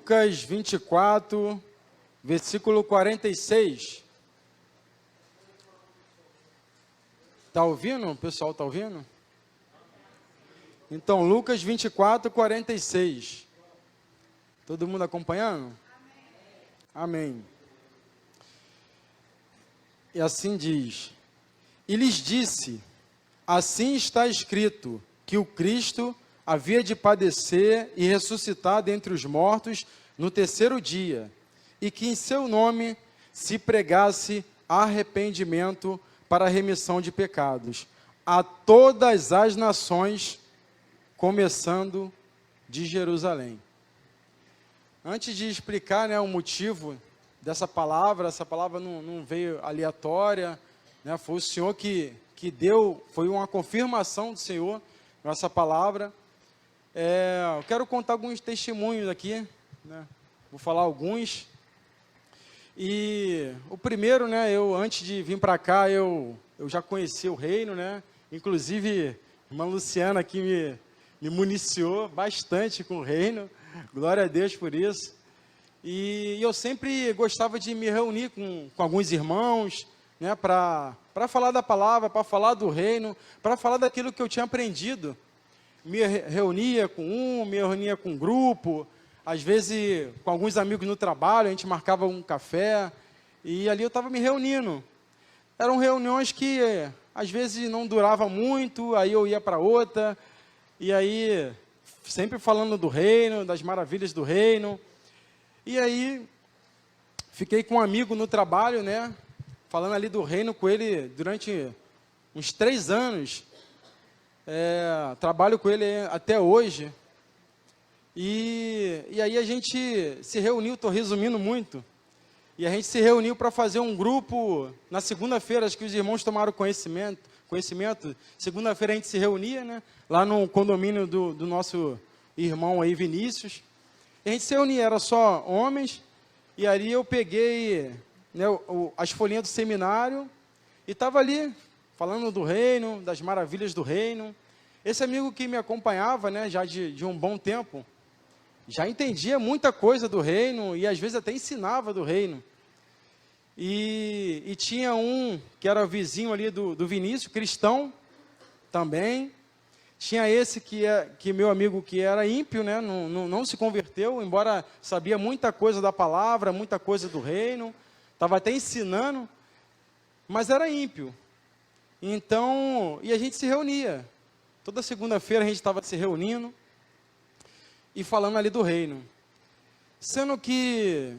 Lucas 24, versículo 46. Está ouvindo? O pessoal está ouvindo? Então, Lucas 24, 46. Todo mundo acompanhando? Amém. E assim diz: E lhes disse, assim está escrito, que o Cristo havia de padecer e ressuscitar dentre os mortos no terceiro dia, e que em seu nome se pregasse arrependimento para a remissão de pecados a todas as nações, começando de Jerusalém. Antes de explicar, o motivo dessa palavra, essa palavra não veio aleatória, foi o Senhor que deu, foi uma confirmação do Senhor, essa palavra. Eu quero contar alguns testemunhos aqui, vou falar alguns. E o primeiro, eu antes de vir para cá, eu já conheci o reino, inclusive a irmã Luciana aqui me municiou bastante com o reino, glória a Deus por isso. E eu sempre gostava de me reunir com alguns irmãos, para falar da palavra, para falar do reino, para falar daquilo que eu tinha aprendido. Me reunia com me reunia com um grupo, às vezes com alguns amigos no trabalho, a gente marcava um café, e ali eu estava me reunindo. Eram reuniões que às vezes não duravam muito, aí eu ia para outra, e aí sempre falando do reino, das maravilhas do reino. E aí fiquei com um amigo no trabalho, falando ali do reino com ele durante uns 3 anos. Trabalho com ele até hoje. E aí a gente se reuniu, estou resumindo muito, e a gente se reuniu para fazer um grupo na segunda-feira, acho que os irmãos tomaram conhecimento. Segunda-feira a gente se reunia, lá no condomínio do nosso irmão aí, Vinícius. E a gente se reunia, era só homens, e ali eu peguei as folhinhas do seminário, e estava ali, falando do reino, das maravilhas do reino. Esse amigo que me acompanhava, já de um bom tempo, já entendia muita coisa do reino, e às vezes até ensinava do reino. E tinha um que era vizinho ali do Vinícius, cristão também. Tinha esse que meu amigo que era ímpio, não se converteu, embora sabia muita coisa da palavra, muita coisa do reino, estava até ensinando, mas era ímpio. Então, e a gente se reunia. Toda segunda-feira a gente estava se reunindo e falando ali do reino. Sendo que,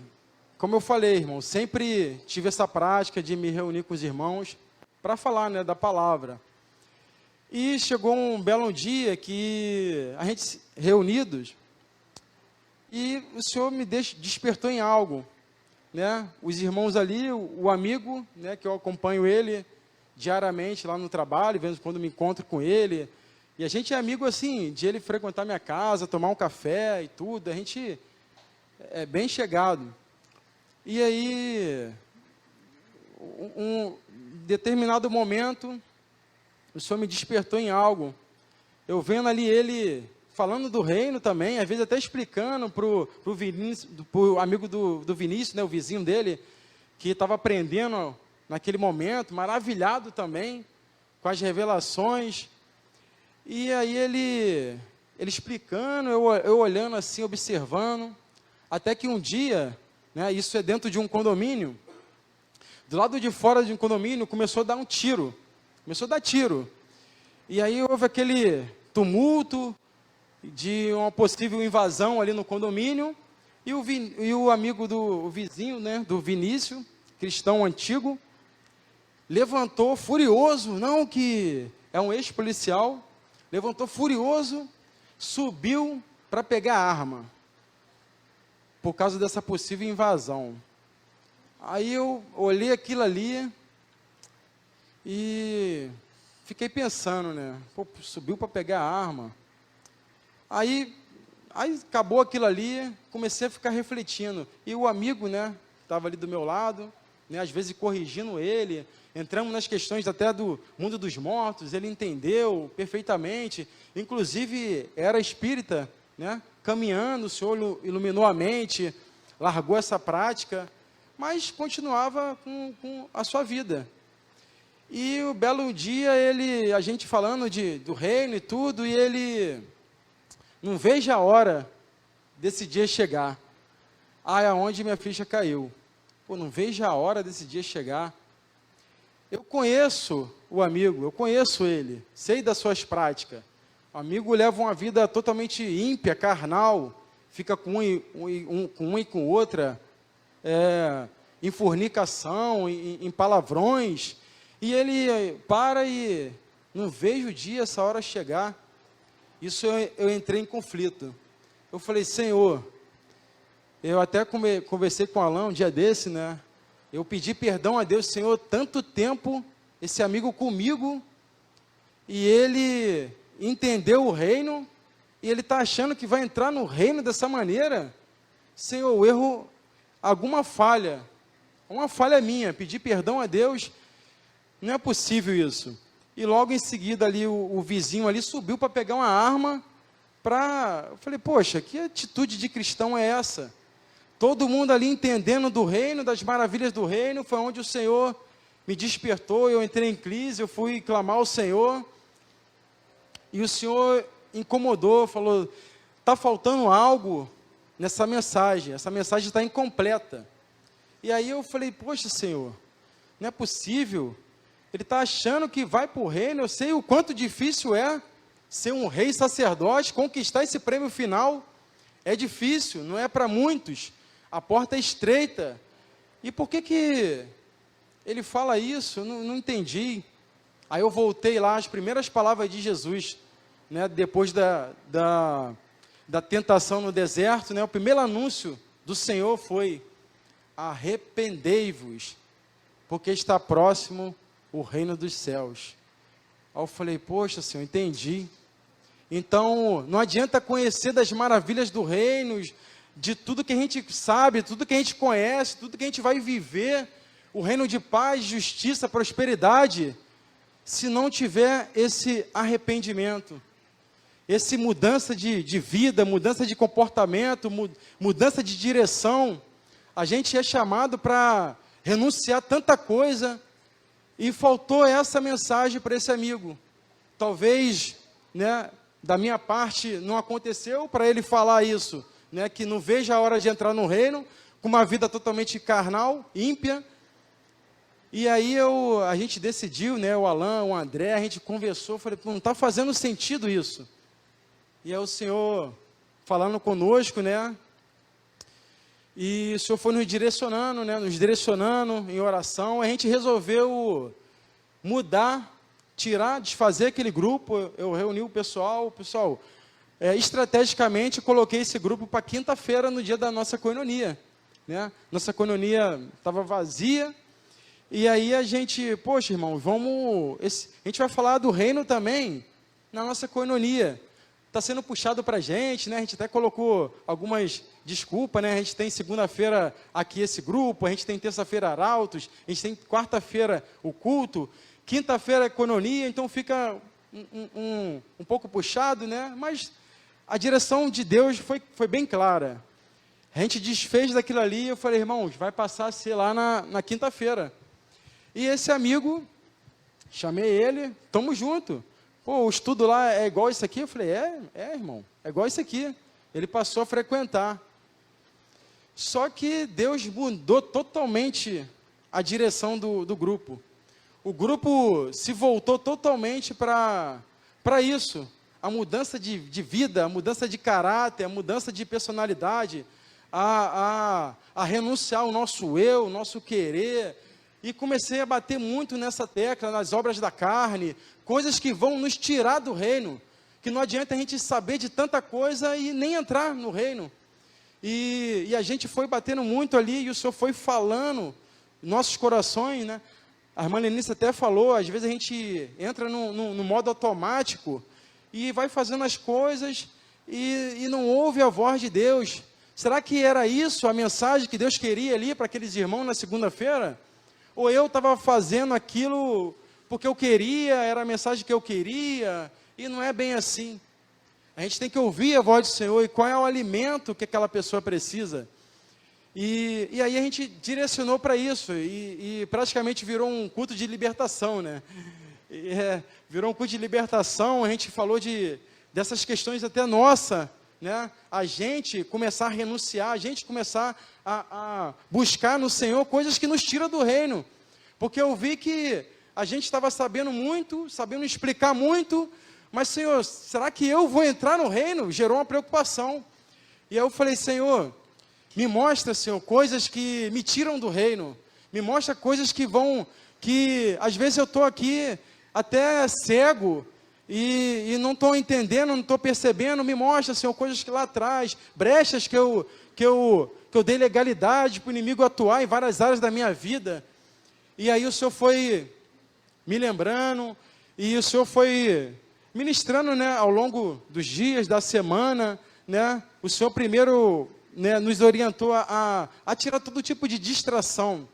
como eu falei, irmão, sempre tive essa prática de me reunir com os irmãos para falar, da palavra. E chegou um belo dia que a gente reunidos, e o Senhor me despertou em algo, Os irmãos ali, o amigo, que eu acompanho ele diariamente lá no trabalho, vendo quando me encontro com ele, e a gente é amigo assim, de ele frequentar minha casa, tomar um café e tudo, a gente é bem chegado. E aí, um determinado momento, o Senhor me despertou em algo. Eu vendo ali ele falando do reino também, às vezes até explicando para o amigo do Vinícius, o vizinho dele, que estava aprendendo naquele momento, maravilhado também com as revelações. E aí ele explicando, eu olhando assim, observando, até que um dia, isso é dentro de um condomínio, do lado de fora de um condomínio começou a dar tiro. E aí houve aquele tumulto de uma possível invasão ali no condomínio, e o amigo do vizinho, do Vinícius, cristão antigo, levantou furioso, não que é um ex-policial, levantou furioso, subiu para pegar a arma, por causa dessa possível invasão. Aí eu olhei aquilo ali e fiquei pensando, subiu para pegar a arma. Aí acabou aquilo ali, comecei a ficar refletindo. E o amigo, estava ali do meu lado, às vezes corrigindo ele. Entramos nas questões até do mundo dos mortos, ele entendeu perfeitamente. Inclusive, era espírita, né? Caminhando, o Senhor iluminou a mente, largou essa prática, mas continuava com a sua vida. E o belo dia, a gente falando do reino e tudo, e ele não vejo a hora desse dia chegar. Aonde minha ficha caiu. Pô, não vejo a hora desse dia chegar. Eu conheço o amigo, eu conheço ele, sei das suas práticas. O amigo leva uma vida totalmente ímpia, carnal, fica com um e com outra, em fornicação, em palavrões, e ele para e não vejo o dia, essa hora chegar. Isso eu entrei em conflito. Eu falei, Senhor, eu até conversei com o Alain um dia desse, né? Eu pedi perdão a Deus, Senhor, tanto tempo, esse amigo comigo, e ele entendeu o reino, e ele está achando que vai entrar no reino dessa maneira. Senhor, o erro, alguma falha, uma falha minha, pedi perdão a Deus, não é possível isso. E logo em seguida ali, o vizinho ali subiu para pegar uma arma, eu falei, poxa, que atitude de cristão é essa? Todo mundo ali entendendo do reino, das maravilhas do reino, foi onde o Senhor me despertou, eu entrei em crise, eu fui clamar ao Senhor, e o Senhor incomodou, falou, está faltando algo nessa mensagem, essa mensagem está incompleta. E aí eu falei, poxa Senhor, não é possível, ele está achando que vai para o reino, eu sei o quanto difícil é ser um rei sacerdote, conquistar esse prêmio final, é difícil, não é para muitos, a porta é estreita. E por que ele fala isso? Eu não entendi. Aí eu voltei lá, as primeiras palavras de Jesus, né, depois da tentação no deserto, né, o primeiro anúncio do Senhor foi, arrependei-vos, porque está próximo o reino dos céus. Aí eu falei, poxa Senhor, entendi. Então, não adianta conhecer das maravilhas do reino, de tudo que a gente sabe, tudo que a gente conhece, tudo que a gente vai viver, o reino de paz, justiça, prosperidade, se não tiver esse arrependimento, essa mudança de vida, mudança de comportamento, mudança de direção. A gente é chamado para renunciar tanta coisa, e faltou essa mensagem para esse amigo. Talvez, né, da minha parte, não aconteceu para ele falar isso, né, que não veja a hora de entrar no reino, com uma vida totalmente carnal, ímpia. E aí a gente decidiu, né, o Alain, o André, a gente conversou, falei, não está fazendo sentido isso. E aí o Senhor falando conosco, né, e o Senhor foi nos direcionando em oração, a gente resolveu mudar, desfazer aquele grupo. Eu reuni o pessoal, estrategicamente coloquei esse grupo para quinta-feira, no dia da nossa coinonia, né? Nossa coinonia estava vazia, e aí a gente, poxa irmão, a gente vai falar do reino também, na nossa coinonia, está sendo puxado para a gente, né? A gente até colocou algumas desculpas, né? A gente tem segunda-feira aqui esse grupo, a gente tem terça-feira arautos, a gente tem quarta-feira o culto, quinta-feira a coinonia, então fica um pouco puxado, né? Mas a direção de Deus foi bem clara. A gente desfez daquilo ali, eu falei, irmãos, vai passar a ser lá na quinta-feira. E esse amigo, chamei ele, estamos juntos. Pô, o estudo lá é igual isso aqui? Eu falei, irmão, é igual isso aqui. Ele passou a frequentar. Só que Deus mudou totalmente a direção do grupo. O grupo se voltou totalmente para isso. A mudança de vida, a mudança de caráter, a mudança de personalidade, a renunciar ao nosso eu, o nosso querer. E comecei a bater muito nessa tecla, nas obras da carne, coisas que vão nos tirar do reino, que não adianta a gente saber de tanta coisa e nem entrar no reino. E a gente foi batendo muito ali, e o Senhor foi falando, nossos corações, né? A irmã Lenice até falou, às vezes a gente entra no modo automático, e vai fazendo as coisas, e não ouve a voz de Deus. Será que era isso a mensagem que Deus queria ali para aqueles irmãos na segunda-feira? Ou eu estava fazendo aquilo porque eu queria, era a mensagem que eu queria, e não é bem assim. A gente tem que ouvir a voz do Senhor e qual é o alimento que aquela pessoa precisa. E aí a gente direcionou para isso e praticamente virou um culto de libertação, né? Virou um culto de libertação. A gente falou dessas questões até nossa, né? A gente começar a renunciar, a gente começar a buscar no Senhor coisas que nos tiram do reino, porque eu vi que a gente estava sabendo muito, sabendo explicar muito, mas Senhor, será que eu vou entrar no reino? Gerou uma preocupação. E aí eu falei, Senhor, me mostra, Senhor, coisas que me tiram do reino, me mostra coisas que às vezes eu estou aqui até cego, e não estou entendendo, não estou percebendo, me mostra, Senhor, coisas que lá atrás, brechas que eu dei legalidade para o inimigo atuar em várias áreas da minha vida. E aí o Senhor foi me lembrando, e o Senhor foi ministrando, né, ao longo dos dias, da semana, né, o Senhor primeiro, né, nos orientou a tirar todo tipo de distração,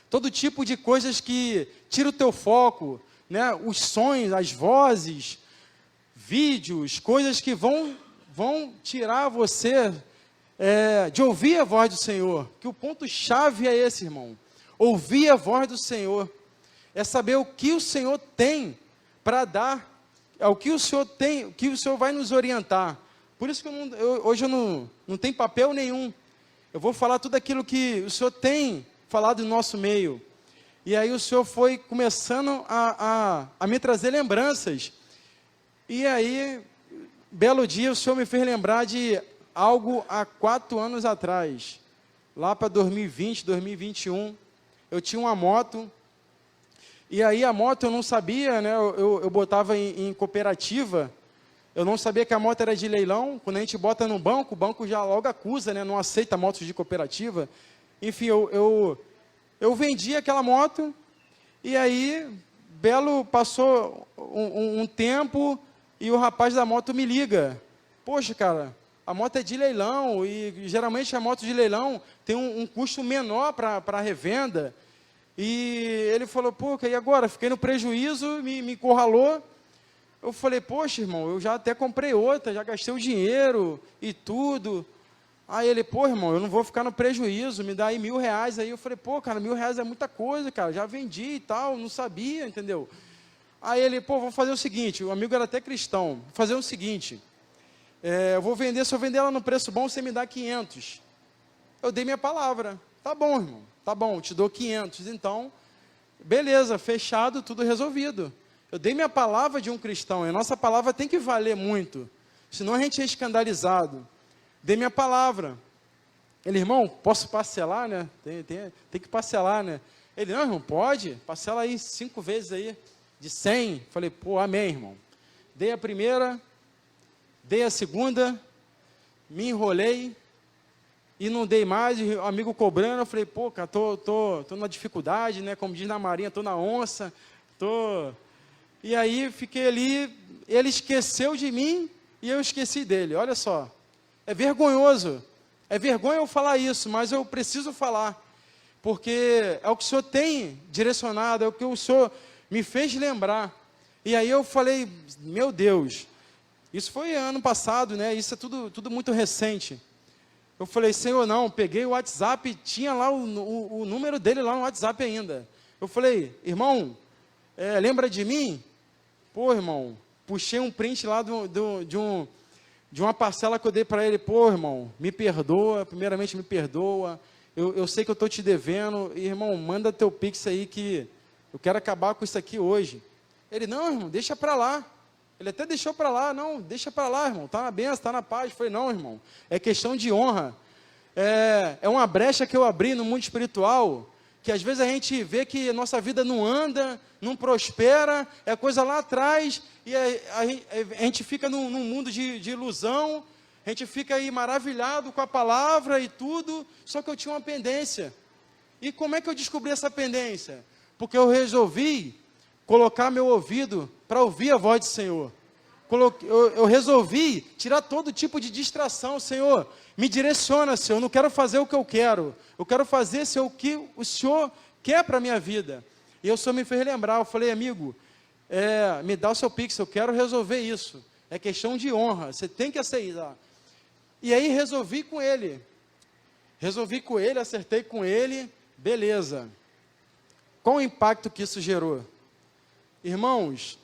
todo tipo de coisas que tiram o teu foco, né, os sons, as vozes, vídeos, coisas que vão tirar você de ouvir a voz do Senhor, que o ponto-chave é esse, irmão, ouvir a voz do Senhor, é saber o que o Senhor tem para dar, o que o Senhor tem, o que o Senhor vai nos orientar. Por isso que hoje eu não tenho papel nenhum, eu vou falar tudo aquilo que o Senhor tem falado no nosso meio. E aí o Senhor foi começando a me trazer lembranças. E aí, belo dia, o Senhor me fez lembrar de algo há 4 anos atrás. Lá para 2020, 2021, eu tinha uma moto. E aí a moto eu não sabia, né? Eu botava em cooperativa. Eu não sabia que a moto era de leilão. Quando a gente bota no banco, o banco já logo acusa, né? Não aceita motos de cooperativa. Enfim, eu vendi aquela moto, e aí, passou um tempo, e o rapaz da moto me liga. Poxa, cara, a moto é de leilão, e geralmente a moto de leilão tem um custo menor para a revenda. E ele falou, pô, e agora? Fiquei no prejuízo, me encurralou. Eu falei, poxa, irmão, eu já até comprei outra, já gastei o dinheiro e tudo. Aí ele, pô, irmão, eu não vou ficar no prejuízo, me dá aí R$1.000. Aí eu falei, pô, cara, R$1.000 é muita coisa, cara, já vendi e tal, não sabia, entendeu? Aí ele, pô, vou fazer o seguinte, o amigo era até cristão, vou fazer o seguinte, eu vou vender, se eu vender ela no preço bom, você me dá 500. Eu dei minha palavra, tá bom, irmão, tá bom, te dou 500, então, beleza, fechado, tudo resolvido. Eu dei minha palavra de um cristão, e a nossa palavra tem que valer muito, senão a gente é escandalizado. Dei minha palavra. Ele, irmão, posso parcelar, né? Tem que parcelar, né? Ele, não, irmão, pode. Parcela aí 5 vezes aí, de 100. Falei, pô, amém, irmão. Dei a primeira, dei a segunda, me enrolei e não dei mais. E o amigo cobrando, eu falei, pô, cara, tô na dificuldade, né? Como diz na marinha, tô na onça, E aí fiquei ali, ele esqueceu de mim e eu esqueci dele. Olha só. É vergonhoso, é vergonha eu falar isso, mas eu preciso falar, porque é o que o Senhor tem direcionado, é o que o Senhor me fez lembrar. E aí eu falei, meu Deus, isso foi ano passado, né? Isso é tudo muito recente. Eu falei, Senhor, não, peguei o WhatsApp, tinha lá o número dele lá no WhatsApp ainda. Eu falei, irmão, lembra de mim? Pô, irmão, puxei um print lá de uma parcela que eu dei para ele. Pô, irmão, me perdoa, primeiramente me perdoa, eu sei que eu estou te devendo, e, irmão, manda teu Pix aí que eu quero acabar com isso aqui hoje. Ele, não, irmão, deixa para lá. Ele até deixou para lá, não, deixa para lá, irmão, está na bênção, está na paz. Eu falei, não, irmão, é questão de honra, é uma brecha que eu abri no mundo espiritual, que às vezes a gente vê que a nossa vida não anda, não prospera, é coisa lá atrás, e a gente fica num mundo de ilusão, a gente fica aí maravilhado com a palavra e tudo, só que eu tinha uma pendência. E como é que eu descobri essa pendência? Porque eu resolvi colocar meu ouvido para ouvir a voz do Senhor. Eu resolvi tirar todo tipo de distração. Senhor, me direciona, Senhor, eu não quero fazer o que eu quero fazer, Senhor, o que o Senhor quer para a minha vida. E o Senhor me fez lembrar, eu falei, amigo, me dá o seu Pix, eu quero resolver isso. É questão de honra, você tem que aceitar. E aí resolvi com ele, acertei com ele, beleza. Qual o impacto que isso gerou? Irmãos,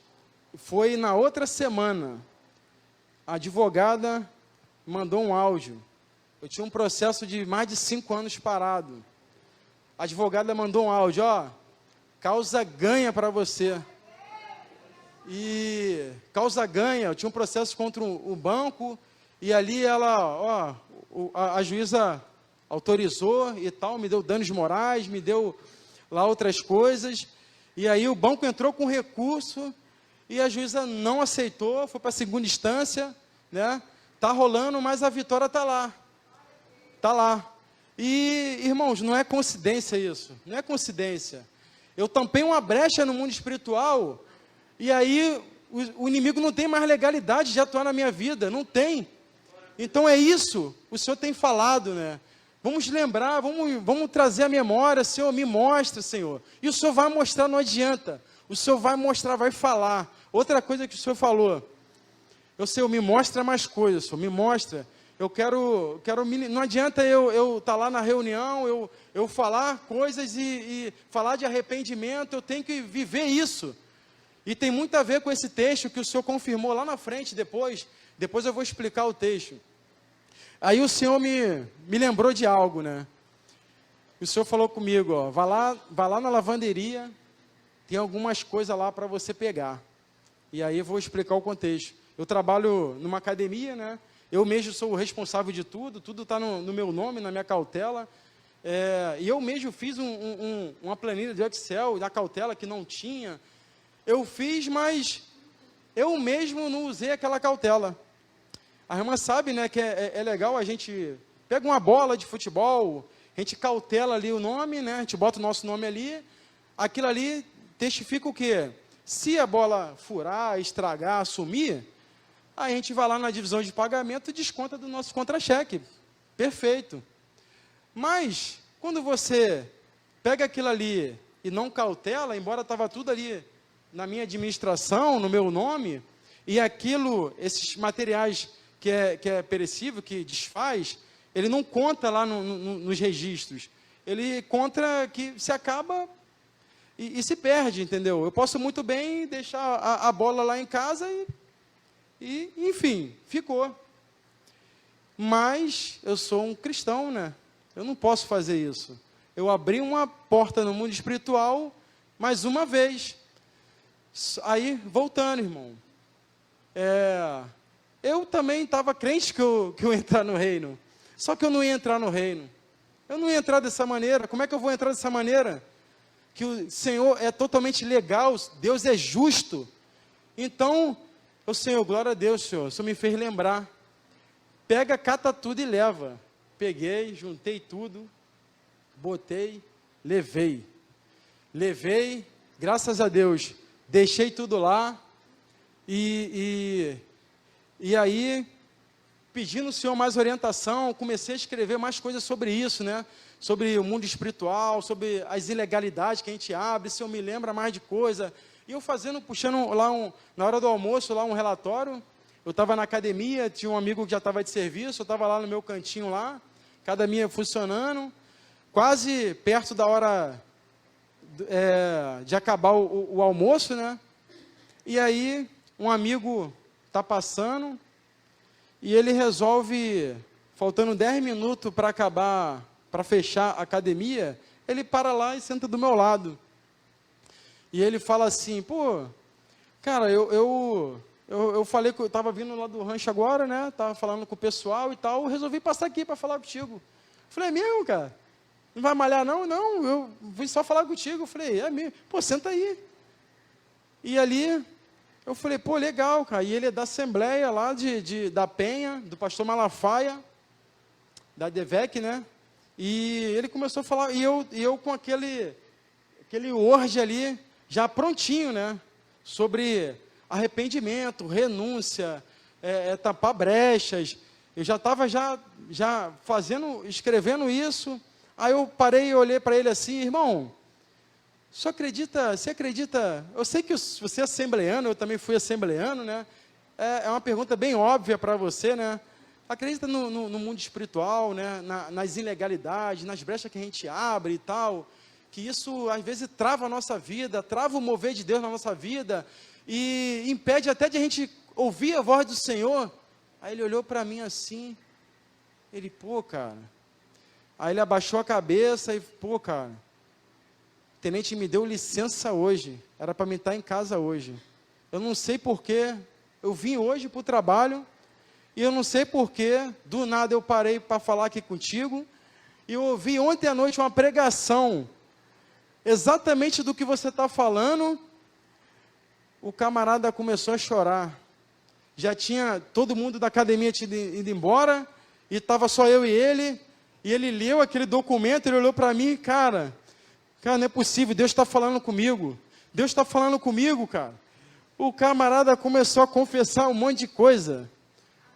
foi na outra semana, a advogada mandou um áudio. Eu tinha um processo de mais de 5 anos parado. A advogada mandou um áudio, causa ganha para você. E causa ganha, eu tinha um processo contra o banco, e ali ela, a juíza autorizou e tal, me deu danos morais, me deu lá outras coisas, e aí o banco entrou com recurso, e a juíza não aceitou, foi para a segunda instância, né? Tá rolando, mas a vitória está lá. Está lá. E, irmãos, não é coincidência isso, não é coincidência. Eu tampei uma brecha no mundo espiritual, e aí o inimigo não tem mais legalidade de atuar na minha vida, não tem. Então é isso, o Senhor tem falado, né? Vamos lembrar, vamos trazer a memória, Senhor, me mostra, Senhor. E o Senhor vai mostrar, não adianta. O Senhor vai mostrar, vai falar. Outra coisa que o Senhor falou, Senhor, me mostra mais coisas, Senhor, me mostra. Eu quero não adianta eu estar lá na reunião, eu falar coisas e falar de arrependimento, eu tenho que viver isso. E tem muito a ver com esse texto que o Senhor confirmou lá na frente, depois eu vou explicar o texto. Aí o Senhor me lembrou de algo, né? O Senhor falou comigo, vai lá na lavanderia, tem algumas coisas lá para você pegar. E aí eu vou explicar o contexto. Eu trabalho numa academia, né? Eu mesmo sou o responsável de tudo está no meu nome, na minha cautela. E eu mesmo fiz uma planilha de Excel da cautela que não tinha. Eu fiz, mas eu mesmo não usei aquela cautela. A irmã sabe, né, que é legal, a gente pega uma bola de futebol, a gente cautela ali o nome, né, a gente bota o nosso nome ali, aquilo ali testifica o quê? Se a bola furar, estragar, sumir, aí a gente vai lá na divisão de pagamento e desconta do nosso contra-cheque. Perfeito. Mas, quando você pega aquilo ali e não cautela, embora estava tudo ali na minha administração, no meu nome, e aquilo, esses materiais que é perecível, que desfaz, ele não conta lá nos registros. Ele conta que se acaba e se perde, entendeu? Eu posso muito bem deixar a bola lá em casa e, enfim, ficou. Mas eu sou um cristão, né? Eu não posso fazer isso. Eu abri uma porta no mundo espiritual mais uma vez. Aí, voltando, irmão. Eu também estava crente que eu ia entrar no reino. Só que eu não ia entrar no reino. Eu não ia entrar dessa maneira. Como é que eu vou entrar dessa maneira? Que o Senhor é totalmente legal, Deus é justo. Então, Senhor, glória a Deus, Senhor. O Senhor me fez lembrar. Pega, cata tudo e leva. Peguei, juntei tudo, botei, levei. Levei, graças a Deus, deixei tudo lá. E aí, pedindo ao Senhor mais orientação, comecei a escrever mais coisas sobre isso, né? Sobre o mundo espiritual, sobre as ilegalidades que a gente abre, se eu me lembra mais de coisa. E eu puxando lá na hora do almoço, lá um relatório. Eu estava na academia, tinha um amigo que já estava de serviço, eu estava lá no meu cantinho lá, academia funcionando, quase perto da hora de acabar o almoço, né? E aí, um amigo está passando, e ele resolve, faltando 10 minutos para acabar, para fechar a academia, ele para lá e senta do meu lado. E ele fala assim, pô, cara, eu falei que eu estava vindo lá do rancho agora, né, estava falando com o pessoal e tal, eu resolvi passar aqui para falar contigo. Eu falei, é mesmo, cara? Não vai malhar não? Não, eu vim só falar contigo. Eu falei, é mesmo? Pô, senta aí. E ali, eu falei, pô, legal, cara. E ele é da Assembleia lá da Penha, do pastor Malafaia, da DEVEC, né? E ele começou a falar, e eu com aquele Word ali, já prontinho, né? Sobre arrependimento, renúncia, tapar brechas. Eu já estava já escrevendo isso. Aí eu parei e olhei para ele assim, irmão, você acredita, eu sei que você é assembleano, eu também fui assembleano, né? é uma pergunta bem óbvia para você, né? Acredita no mundo espiritual, né? Nas ilegalidades, nas brechas que a gente abre e tal, que isso às vezes trava a nossa vida, trava o mover de Deus na nossa vida e impede até de a gente ouvir a voz do Senhor. Aí ele olhou para mim assim, ele, pô, cara. Aí ele abaixou a cabeça e, pô, cara, o tenente me deu licença hoje, era para mim estar em casa hoje. Eu não sei porquê, eu vim hoje para o trabalho, e eu não sei porquê, do nada eu parei para falar aqui contigo, e eu ouvi ontem à noite uma pregação, exatamente do que você está falando. O camarada começou a chorar, já tinha todo mundo da academia ido embora, e estava só eu e ele leu aquele documento, ele olhou para mim, cara, não é possível, Deus está falando comigo, Deus está falando comigo, cara. O camarada começou a confessar um monte de coisa,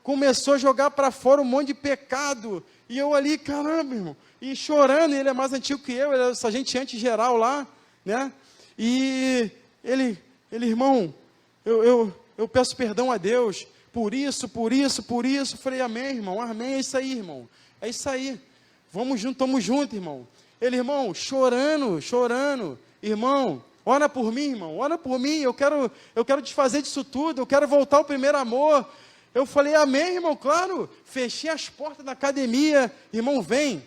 começou a jogar para fora um monte de pecado, e eu ali, caramba, irmão, e chorando, ele é mais antigo que eu, ele é o sargento geral lá, né, e ele, irmão, eu peço perdão a Deus, por isso, falei, amém, irmão, amém, é isso aí, irmão, é isso aí, vamos junto, estamos juntos, irmão. Ele, irmão, chorando, irmão, ora por mim, irmão, ora por mim, eu quero desfazer disso tudo, eu quero voltar ao primeiro amor. Eu falei, amém, irmão, claro, fechei as portas da academia, irmão, vem.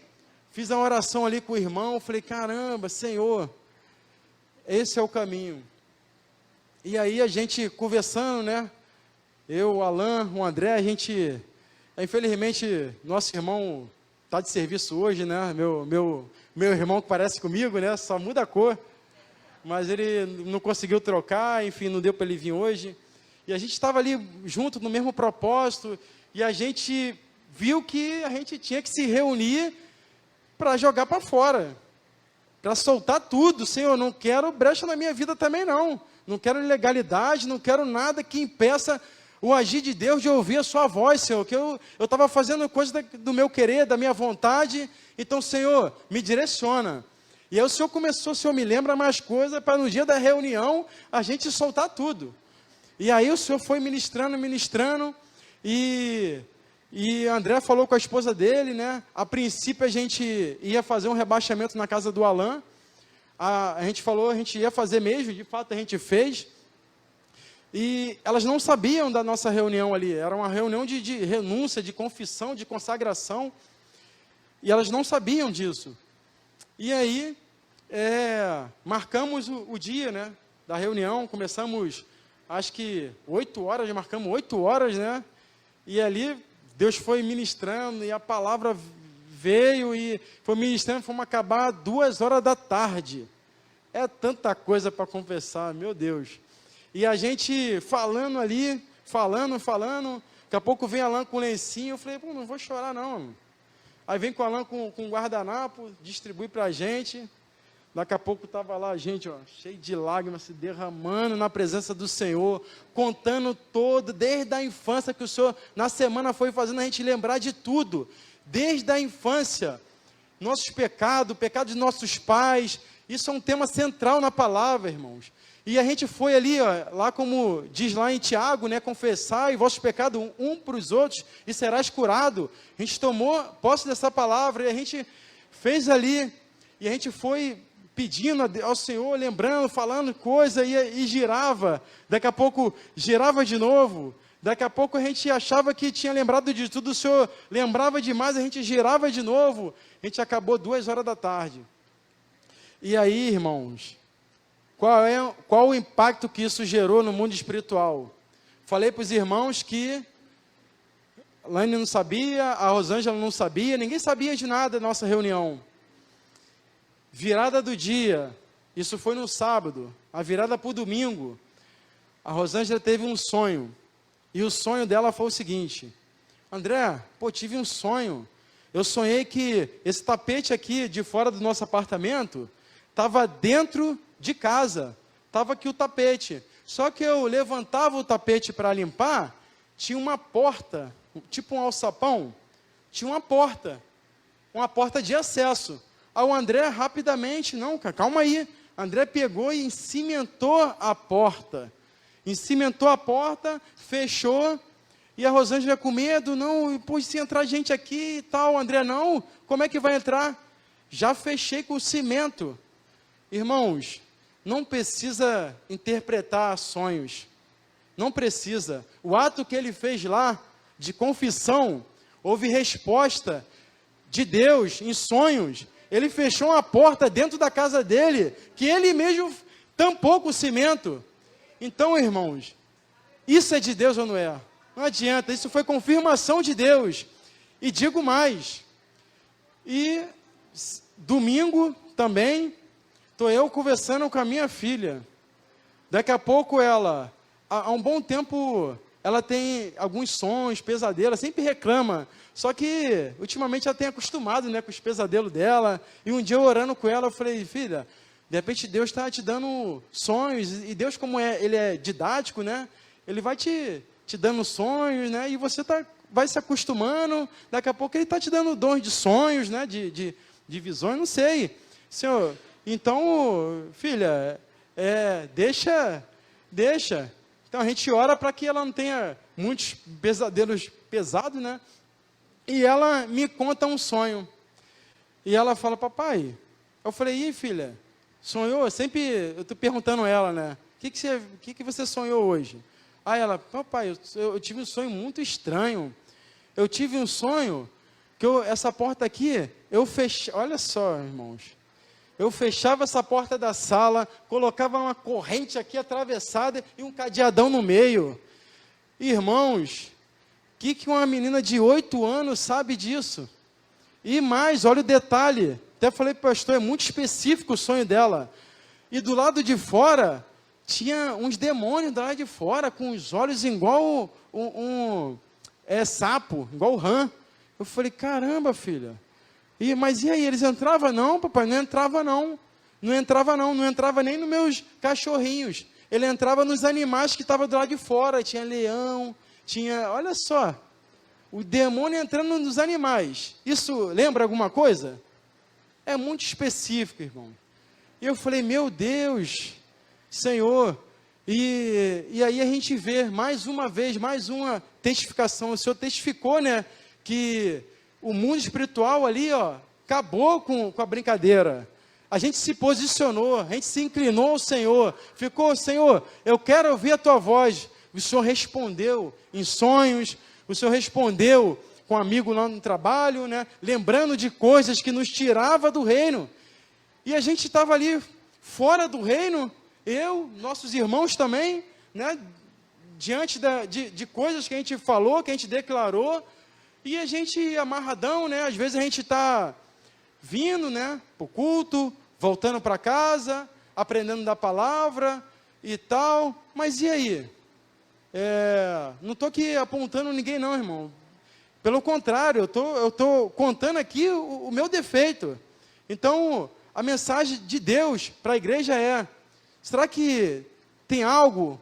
Fiz a oração ali com o irmão, falei, caramba, Senhor, esse é o caminho. E aí a gente conversando, né, eu, o Alan, o André, a gente, infelizmente, nosso irmão está de serviço hoje, né, meu irmão que parece comigo, né, só muda a cor, mas ele não conseguiu trocar, enfim, não deu para ele vir hoje, e a gente estava ali junto no mesmo propósito, e a gente viu que a gente tinha que se reunir para jogar para fora, para soltar tudo. Senhor, não quero brecha na minha vida também não quero ilegalidade, não quero nada que impeça o agir de Deus de ouvir a sua voz, Senhor, que eu estava fazendo coisa do meu querer, da minha vontade, então, Senhor, me direciona. E aí o Senhor me lembra mais coisas, para no dia da reunião, a gente soltar tudo. E aí o Senhor foi ministrando, e André falou com a esposa dele, né, a princípio a gente ia fazer um rebaixamento na casa do Alan, a gente falou, a gente ia fazer mesmo, de fato a gente fez, e elas não sabiam da nossa reunião ali, era uma reunião de renúncia, de confissão, de consagração, e elas não sabiam disso. E aí, marcamos o dia, né, da reunião, começamos, acho que 8 horas, marcamos 8 horas, né, e ali Deus foi ministrando, e a palavra veio, e foi ministrando, fomos acabar 2 horas da tarde, é tanta coisa para confessar, meu Deus, e a gente falando ali, falando, daqui a pouco vem Alan com lencinho, eu falei, pô, não vou chorar não, aí vem com Alan com guardanapo, distribui para a gente, daqui a pouco estava lá a gente, ó, cheio de lágrimas, se derramando na presença do Senhor, contando todo, desde a infância, que o Senhor na semana foi fazendo a gente lembrar de tudo, desde a infância, nossos pecados, o pecado de nossos pais, isso é um tema central na palavra, irmãos. E a gente foi ali, ó, lá como diz lá em Tiago, né, confessar e vossos pecados um para os outros, e serás curado. A gente tomou posse dessa palavra, e a gente fez ali, e a gente foi pedindo ao Senhor, lembrando, falando coisa, e girava, daqui a pouco girava de novo, daqui a pouco a gente achava que tinha lembrado de tudo, o Senhor lembrava demais, a gente girava de novo, a gente acabou 2 horas da tarde. E aí, irmãos, qual o impacto que isso gerou no mundo espiritual? Falei para os irmãos que a Laine não sabia, a Rosângela não sabia, ninguém sabia de nada da nossa reunião. Virada do dia, isso foi no sábado, a virada para o domingo, a Rosângela teve um sonho, e o sonho dela foi o seguinte, André, pô, tive um sonho, eu sonhei que esse tapete aqui de fora do nosso apartamento, estava dentro de casa, estava aqui o tapete, só que eu levantava o tapete para limpar, tinha uma porta, tipo um alçapão, tinha uma porta de acesso. Aí o André rapidamente, não, calma aí, André pegou e cimentou a porta, Cimentou a porta, fechou, e a Rosângela com medo, não, pô, se entrar gente aqui e tal, André, não, como é que vai entrar? Já fechei com o cimento. Irmãos, não precisa interpretar sonhos, não precisa. O ato que ele fez lá, de confissão, houve resposta de Deus em sonhos. Ele fechou uma porta dentro da casa dele, que ele mesmo tampou com o cimento. Então, irmãos, isso é de Deus ou não é? Não adianta, isso foi confirmação de Deus. E digo mais, e domingo também, estou eu conversando com a minha filha. Daqui a pouco ela, há um bom tempo, ela tem alguns sonhos, pesadelos, sempre reclama. Só que, ultimamente, ela tem acostumado, né, com os pesadelos dela. E um dia eu orando com ela, eu falei, filha, de repente Deus está te dando sonhos. E Deus, como ele é didático, né, ele vai te dando sonhos, né, e você vai se acostumando. Daqui a pouco ele está te dando dons de sonhos, né, de visões, não sei. Senhor, então, filha, deixa. Então a gente ora para que ela não tenha muitos pesadelos pesados, né? E ela me conta um sonho. E ela fala, papai, eu falei, filha, sonhou? Sempre, eu estou perguntando a ela, né? O que você sonhou hoje? Aí ela, papai, eu tive um sonho muito estranho. Eu tive um sonho que essa porta aqui, eu fechei, olha só, irmãos. Eu fechava essa porta da sala, colocava uma corrente aqui atravessada e um cadeadão no meio. Irmãos, que uma menina de 8 anos sabe disso? E mais, olha o detalhe. Até falei para o pastor, é muito específico o sonho dela. E do lado de fora, tinha uns demônios do lado de fora, com os olhos igual sapo, igual o rã. Eu falei, caramba, filha. Mas e aí, eles entravam? Não, papai, não entrava não. Não entrava nem nos meus cachorrinhos. Ele entrava nos animais que estavam do lado de fora. Tinha leão, olha só. O demônio entrando nos animais. Isso lembra alguma coisa? É muito específico, irmão. E eu falei, meu Deus, Senhor. E aí a gente vê, mais uma vez, mais uma testificação. O Senhor testificou, né, que o mundo espiritual ali, acabou com a brincadeira. A gente se posicionou, a gente se inclinou ao Senhor. Ficou, Senhor, eu quero ouvir a tua voz. O Senhor respondeu em sonhos, o Senhor respondeu com um amigo lá no trabalho, né? Lembrando de coisas que nos tirava do reino. E a gente estava ali fora do reino, nossos irmãos também, né? Diante de coisas que a gente falou, que a gente declarou. E a gente amarradão, né? Às vezes a gente está vindo, né, para o culto, voltando para casa, aprendendo da palavra e tal. Mas e aí? Não estou aqui apontando ninguém não, irmão. Pelo contrário, eu estou contando aqui o meu defeito. Então, a mensagem de Deus para a igreja será que tem algo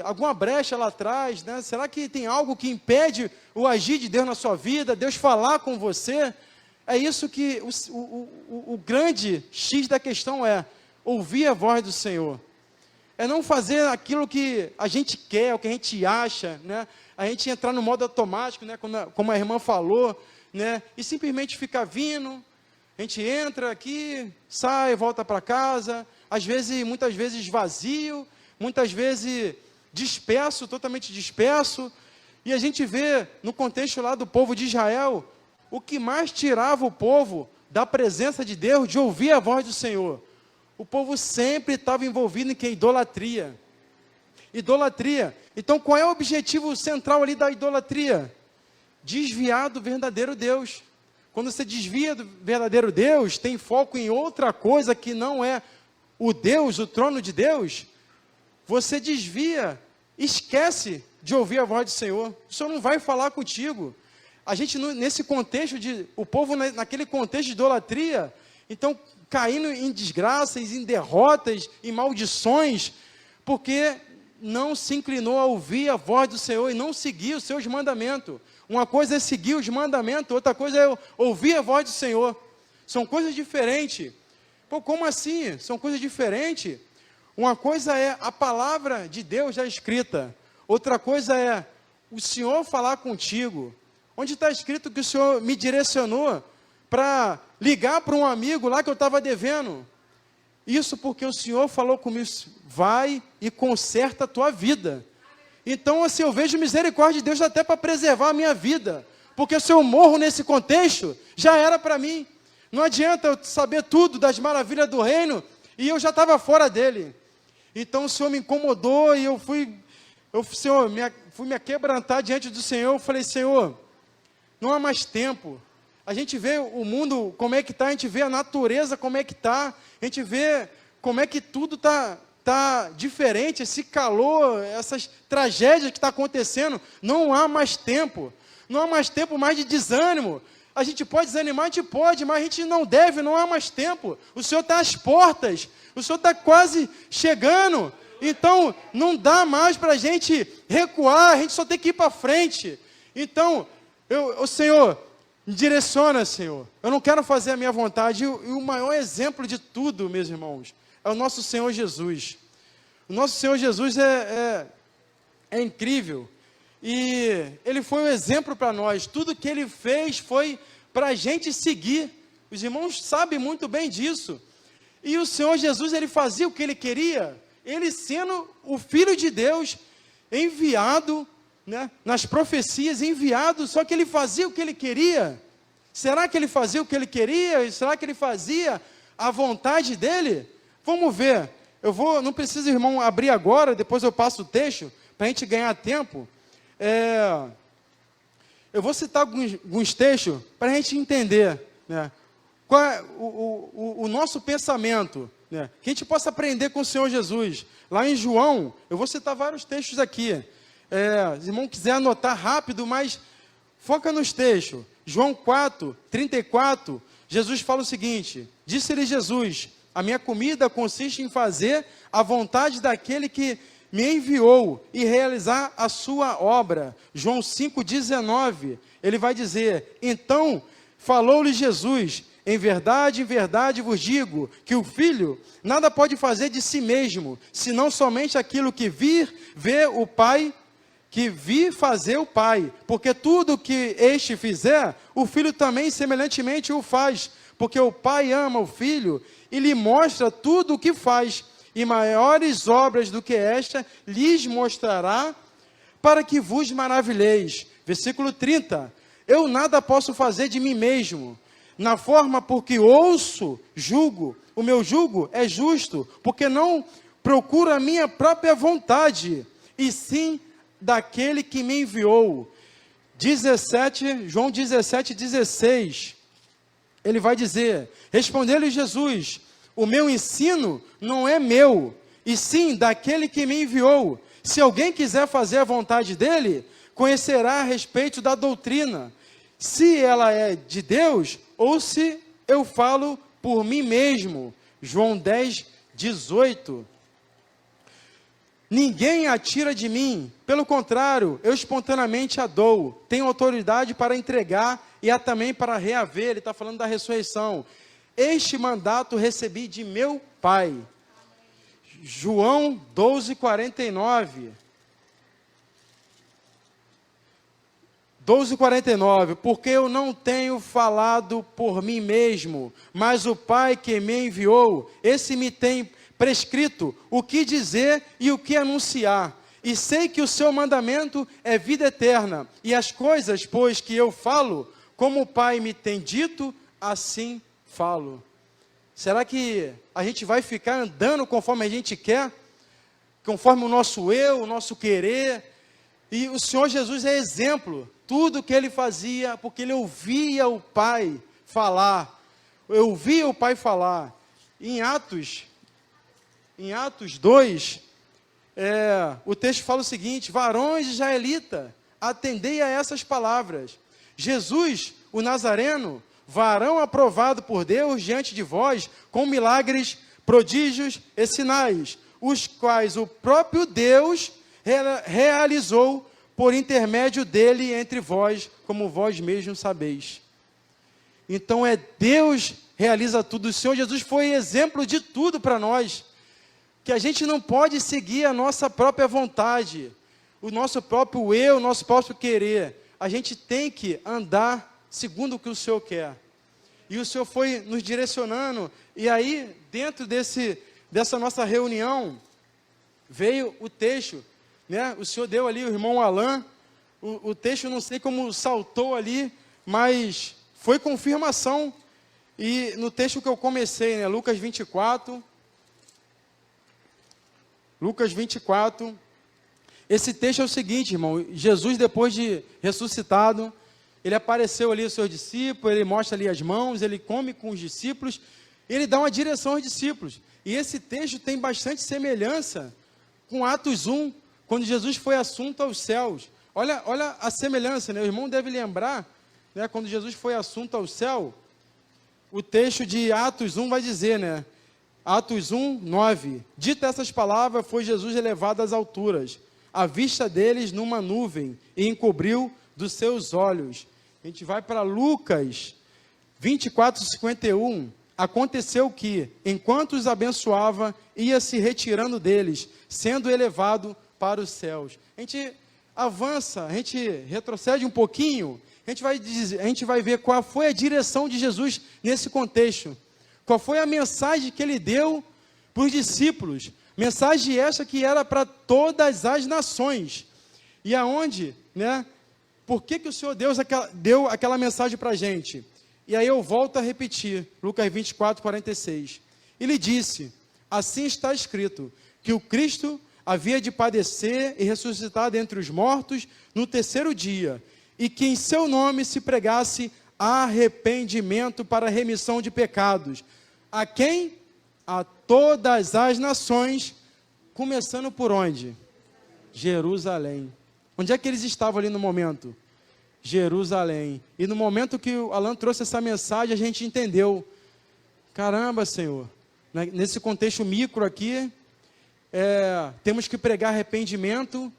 alguma brecha lá atrás, né? Será que tem algo que impede o agir de Deus na sua vida, Deus falar com você? É isso que o grande X da questão ouvir a voz do Senhor. É não fazer aquilo que a gente quer, o que a gente acha, né? A gente entrar no modo automático, né? Como a irmã falou, né? E simplesmente ficar vindo, a gente entra aqui, sai, volta para casa, muitas vezes vazio, muitas vezes disperso, totalmente disperso. E a gente vê, no contexto lá do povo de Israel, o que mais tirava o povo da presença de Deus, de ouvir a voz do Senhor. O povo sempre estava envolvido em idolatria. Idolatria. Então, qual é o objetivo central ali da idolatria? Desviar do verdadeiro Deus. Quando você desvia do verdadeiro Deus, tem foco em outra coisa que não é o Deus, o trono de Deus, você desvia, esquece de ouvir a voz do Senhor. O Senhor não vai falar contigo. A gente, nesse contexto, o povo naquele contexto de idolatria, então, caindo em desgraças, em derrotas, em maldições, porque não se inclinou a ouvir a voz do Senhor e não seguir os seus mandamentos. Uma coisa é seguir os mandamentos, outra coisa é ouvir a voz do Senhor. São coisas diferentes. Pô, como assim? São coisas diferentes. Uma coisa é a palavra de Deus já escrita. Outra coisa é o Senhor falar contigo. Onde está escrito que o Senhor me direcionou para ligar para um amigo lá que eu estava devendo? Isso porque o Senhor falou comigo, vai e conserta a tua vida. Então, assim, eu vejo misericórdia de Deus até para preservar a minha vida. Porque se eu morro nesse contexto, já era para mim. Não adianta eu saber tudo das maravilhas do reino e eu já estava fora dele. Então o Senhor me incomodou e fui me aquebrantar diante do Senhor. Eu falei, Senhor, não há mais tempo. A gente vê o mundo como é que está, a gente vê a natureza como é que está, a gente vê como é que tudo está diferente, esse calor, essas tragédias que estão acontecendo. Não há mais tempo. Não há mais tempo mais de desânimo. A gente pode desanimar, a gente pode, mas a gente não deve, não há mais tempo. O Senhor está às portas, o Senhor está quase chegando. Então, não dá mais para a gente recuar, a gente só tem que ir para frente. Então, o Senhor, me direciona, Senhor. Eu não quero fazer a minha vontade. E o maior exemplo de tudo, meus irmãos, é o nosso Senhor Jesus. O nosso Senhor Jesus é incrível. E Ele foi um exemplo para nós. Tudo que Ele fez foi para a gente seguir. Os irmãos sabem muito bem disso. E o Senhor Jesus, Ele fazia o que Ele queria. Ele sendo o Filho de Deus, enviado, né, nas profecias, enviado, só que Ele fazia o que Ele queria. Será que Ele fazia o que Ele queria? Será que Ele fazia a vontade dEle? Vamos ver. Não precisa, irmão, abrir agora, depois eu passo o texto, para a gente ganhar tempo. Eu vou citar alguns textos para a gente entender, né, qual é o nosso pensamento, né, que a gente possa aprender com o Senhor Jesus. Lá em João, eu vou citar vários textos aqui. Se o irmão quiser anotar rápido, mas foca nos textos. João 4, 34, Jesus fala o seguinte: disse-lhe Jesus, a minha comida consiste em fazer a vontade daquele que me enviou e realizar a sua obra. João 5,19, ele vai dizer, então falou-lhe Jesus, em verdade vos digo, que o Filho nada pode fazer de si mesmo, senão somente aquilo que vi fazer o Pai, porque tudo que este fizer, o Filho também semelhantemente o faz, porque o Pai ama o Filho e lhe mostra tudo o que faz, e maiores obras do que esta lhes mostrará, para que vos maravilheis. Versículo 30, eu nada posso fazer de mim mesmo, na forma porque julgo, o meu jugo é justo, porque não procuro a minha própria vontade, e sim daquele que me enviou. João 17:16, ele vai dizer, respondeu-lhe Jesus, o meu ensino não é meu, e sim daquele que me enviou. Se alguém quiser fazer a vontade dele, conhecerá a respeito da doutrina, se ela é de Deus, ou se eu falo por mim mesmo. João 10:18. Ninguém a tira de mim, pelo contrário, eu espontaneamente a dou. Tenho autoridade para entregar e há também para reaver. Ele está falando da ressurreição. Este mandato recebi de meu Pai. João 12:49. 12:49, porque eu não tenho falado por mim mesmo, mas o Pai que me enviou, esse me tem prescrito o que dizer e o que anunciar. E sei que o seu mandamento é vida eterna, e as coisas, pois, que eu falo, como o Pai me tem dito, assim falo. Será que a gente vai ficar andando conforme a gente quer? Conforme o nosso eu, o nosso querer? E o Senhor Jesus é exemplo. Tudo que Ele fazia, porque Ele ouvia o Pai falar. Eu ouvia o Pai falar. Em Atos 2, o texto fala o seguinte, varões israelita, atendei a essas palavras. Jesus, o Nazareno, varão aprovado por Deus diante de vós, com milagres, prodígios e sinais, os quais o próprio Deus realizou por intermédio dele entre vós, como vós mesmos sabeis. Então Deus realiza tudo. O Senhor Jesus foi exemplo de tudo para nós. que a gente não pode seguir a nossa própria vontade, o nosso próprio eu, o nosso próprio querer. A gente tem que andar segundo o que o Senhor quer. E o Senhor foi nos direcionando, e aí, dentro dessa nossa reunião, veio o texto, né? O Senhor deu ali, o irmão Alain, o texto, não sei como saltou ali, mas foi confirmação. E no texto que eu comecei, né, Lucas 24, esse texto é o seguinte, irmão: Jesus, depois de ressuscitado, ele apareceu ali aos seus discípulos, ele mostra ali as mãos, ele come com os discípulos, ele dá uma direção aos discípulos. E esse texto tem bastante semelhança com Atos 1, quando Jesus foi assunto aos céus. Olha a semelhança, né? O irmão deve lembrar, né, quando Jesus foi assunto ao céu, o texto de Atos 1 vai dizer, né? Atos 1, 9. Dita essas palavras, foi Jesus elevado às alturas, à vista deles numa nuvem, e encobriu dos seus olhos. A gente vai para Lucas 24, 51. Aconteceu que, enquanto os abençoava, ia se retirando deles, sendo elevado para os céus. A gente avança, a gente retrocede um pouquinho, a gente vai ver qual foi a direção de Jesus nesse contexto. Qual foi a mensagem que ele deu para os discípulos? Mensagem essa que era para todas as nações. E aonde, né? Por que o Senhor Deus deu aquela mensagem para a gente? E aí eu volto a repetir, Lucas 24, 46. Ele disse: assim está escrito, que o Cristo havia de padecer e ressuscitar dentre os mortos no terceiro dia, e que em seu nome se pregasse arrependimento para a remissão de pecados. A quem? A todas as nações, começando por onde? Jerusalém. Onde é que eles estavam ali no momento? Jerusalém. E no momento que o Alan trouxe essa mensagem, a gente entendeu. Caramba, Senhor, nesse contexto micro aqui, temos que pregar arrependimento,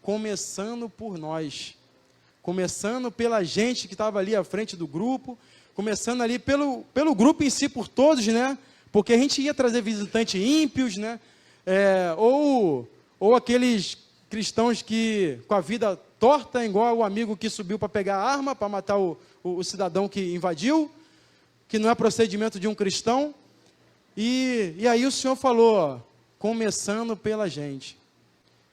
começando por nós. Começando pela gente que estava ali à frente do grupo, começando ali pelo grupo em si, por todos, né? Porque a gente ia trazer visitantes ímpios, né? Ou aqueles cristãos que, com a vida torta, igual o amigo que subiu para pegar a arma, para matar o cidadão que invadiu, que não é procedimento de um cristão. E aí o Senhor falou, ó, começando pela gente.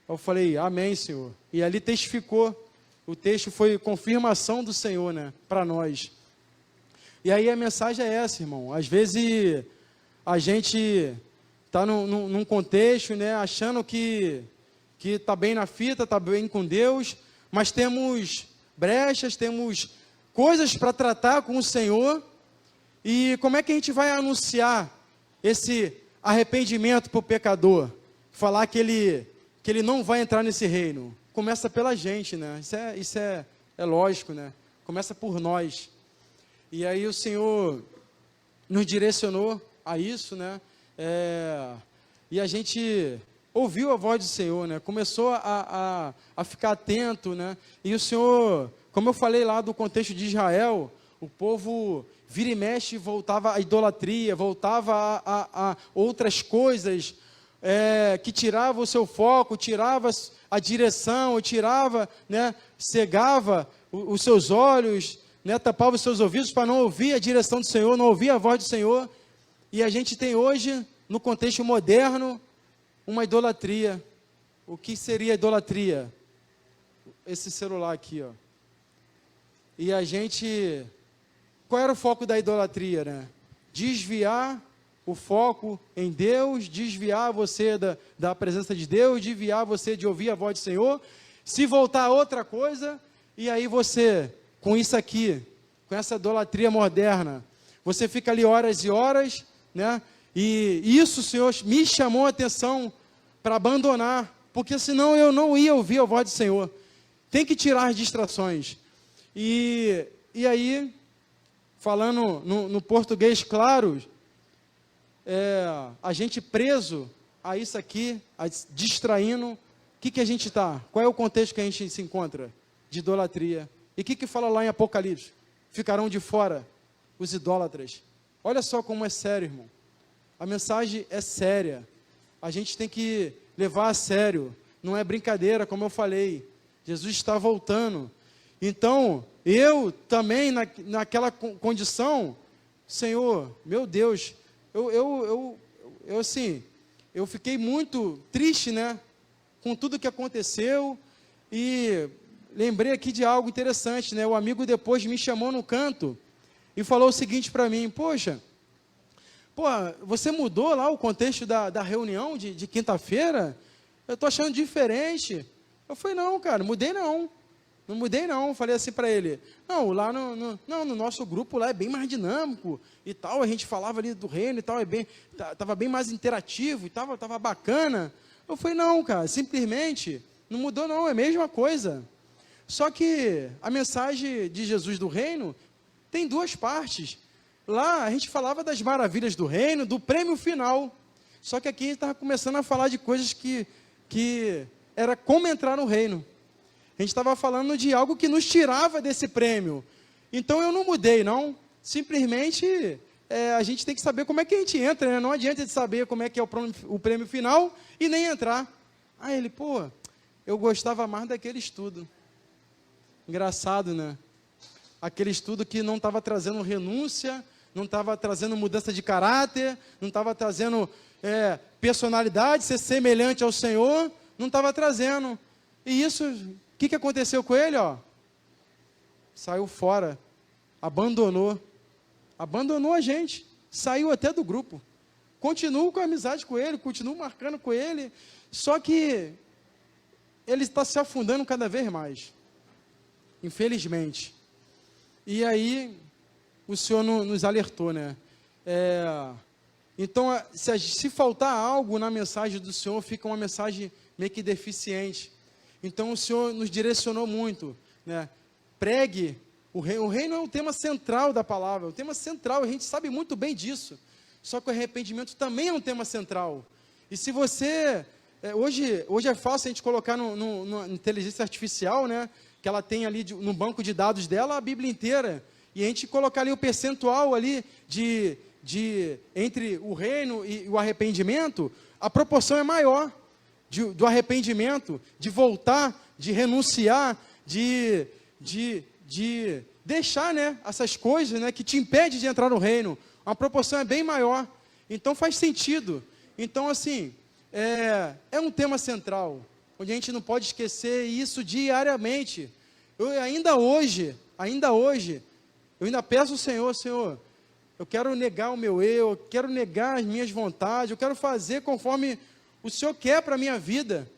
Eu falei, amém, Senhor. E ali testificou. O texto foi confirmação do Senhor, né, para nós. E aí a mensagem é essa, irmão. Às vezes a gente está num contexto, né, achando que está bem na fita, está bem com Deus, mas temos brechas, temos coisas para tratar com o Senhor. E como é que a gente vai anunciar esse arrependimento para o pecador? Falar que ele não vai entrar nesse reino. Começa pela gente, né? Isso é lógico, né? Começa por nós. E aí o Senhor nos direcionou a isso, né? E a gente ouviu a voz do Senhor, né? Começou a ficar atento, né? E o Senhor, como eu falei lá do contexto de Israel, o povo vira e mexe voltava à idolatria, voltava a outras coisas, que tirava o seu foco, tirava a direção, tirava, né, cegava os seus olhos, né, tapava os seus ouvidos para não ouvir a direção do Senhor, não ouvir a voz do Senhor. E a gente tem hoje, no contexto moderno, uma idolatria. O que seria idolatria? Esse celular aqui, ó. E a gente... Qual era o foco da idolatria, né? Desviar o foco em Deus, desviar você da presença de Deus, desviar você de ouvir a voz do Senhor, se voltar a outra coisa, e aí você, com isso aqui, com essa idolatria moderna, você fica ali horas e horas, né? E isso, Senhor, me chamou a atenção para abandonar, porque senão eu não ia ouvir a voz do Senhor. Tem que tirar as distrações. E aí, falando no português claro, a gente preso a isso aqui, distraindo, o que a gente está? Qual é o contexto que a gente se encontra? De idolatria. E o que fala lá em Apocalipse? Ficarão de fora os idólatras. Olha só como é sério, irmão. A mensagem é séria. a gente tem que levar a sério. Não é brincadeira, como eu falei. Jesus está voltando. Então, eu também, naquela condição, Senhor, meu Deus, eu fiquei muito triste, né, com tudo que aconteceu, e lembrei aqui de algo interessante, né, o amigo depois me chamou no canto, e falou o seguinte para mim: poxa, você mudou lá o contexto da reunião de quinta-feira? Eu estou achando diferente. Eu falei: não, cara, mudei não. Não mudei não. Falei assim para ele: não, lá no nosso grupo lá é bem mais dinâmico e tal, a gente falava ali do reino e tal, estava bem mais interativo e tava bacana. Eu falei: não, cara, simplesmente não mudou não, é a mesma coisa. Só que a mensagem de Jesus do reino tem duas partes. Lá a gente falava das maravilhas do reino, do prêmio final. Só que aqui a gente estava começando a falar de coisas que era como entrar no reino. A gente estava falando de algo que nos tirava desse prêmio. Então eu não mudei, não. Simplesmente a gente tem que saber como é que a gente entra, né? Não adianta de saber como é que é o prêmio final e nem entrar. Aí ele: eu gostava mais daquele estudo. Engraçado, né? Aquele estudo que não estava trazendo renúncia, não estava trazendo mudança de caráter, não estava trazendo personalidade, ser semelhante ao Senhor, não estava trazendo. E isso, o que aconteceu com ele? Saiu fora, abandonou a gente, saiu até do grupo. Continuo com a amizade com ele, continuo marcando com ele, só que ele está se afundando cada vez mais, infelizmente. E aí, o Senhor nos alertou, né? Então, se faltar algo na mensagem do Senhor, fica uma mensagem meio que deficiente. Então, o Senhor nos direcionou muito, né? Pregue o reino. O reino é um tema central da palavra, um tema central, a gente sabe muito bem disso. Só que o arrependimento também é um tema central. E se você... hoje é fácil a gente colocar na inteligência artificial, né? Que ela tem ali no banco de dados dela a Bíblia inteira, e a gente colocar ali o percentual ali entre o reino e o arrependimento, a proporção é maior do arrependimento, de voltar, de renunciar, de deixar, né, essas coisas, né, que te impedem de entrar no reino. A proporção é bem maior, então faz sentido. Então, assim, é um tema central, onde a gente não pode esquecer isso diariamente. Eu ainda hoje, eu ainda peço ao Senhor, eu quero negar o meu eu quero negar as minhas vontades, eu quero fazer conforme o Senhor quer para a minha vida.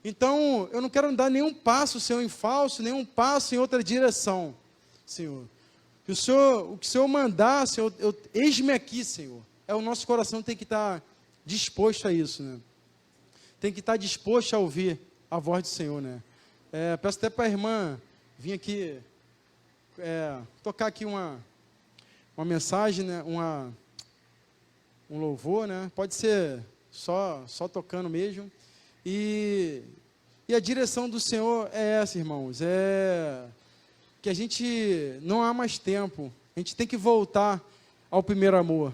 Então, eu não quero dar nenhum passo, Senhor, em falso, nenhum passo em outra direção, Senhor. O que o Senhor mandar, Senhor, eis-me aqui, Senhor. O nosso coração tem que estar disposto a isso, né? Tem que estar disposto a ouvir a voz do Senhor, né? Peço até para a irmã vir aqui, tocar aqui uma mensagem, né? Um louvor, né? Pode ser só tocando mesmo. E a direção do Senhor é essa, irmãos, que a gente não há mais tempo, a gente tem que voltar ao primeiro amor.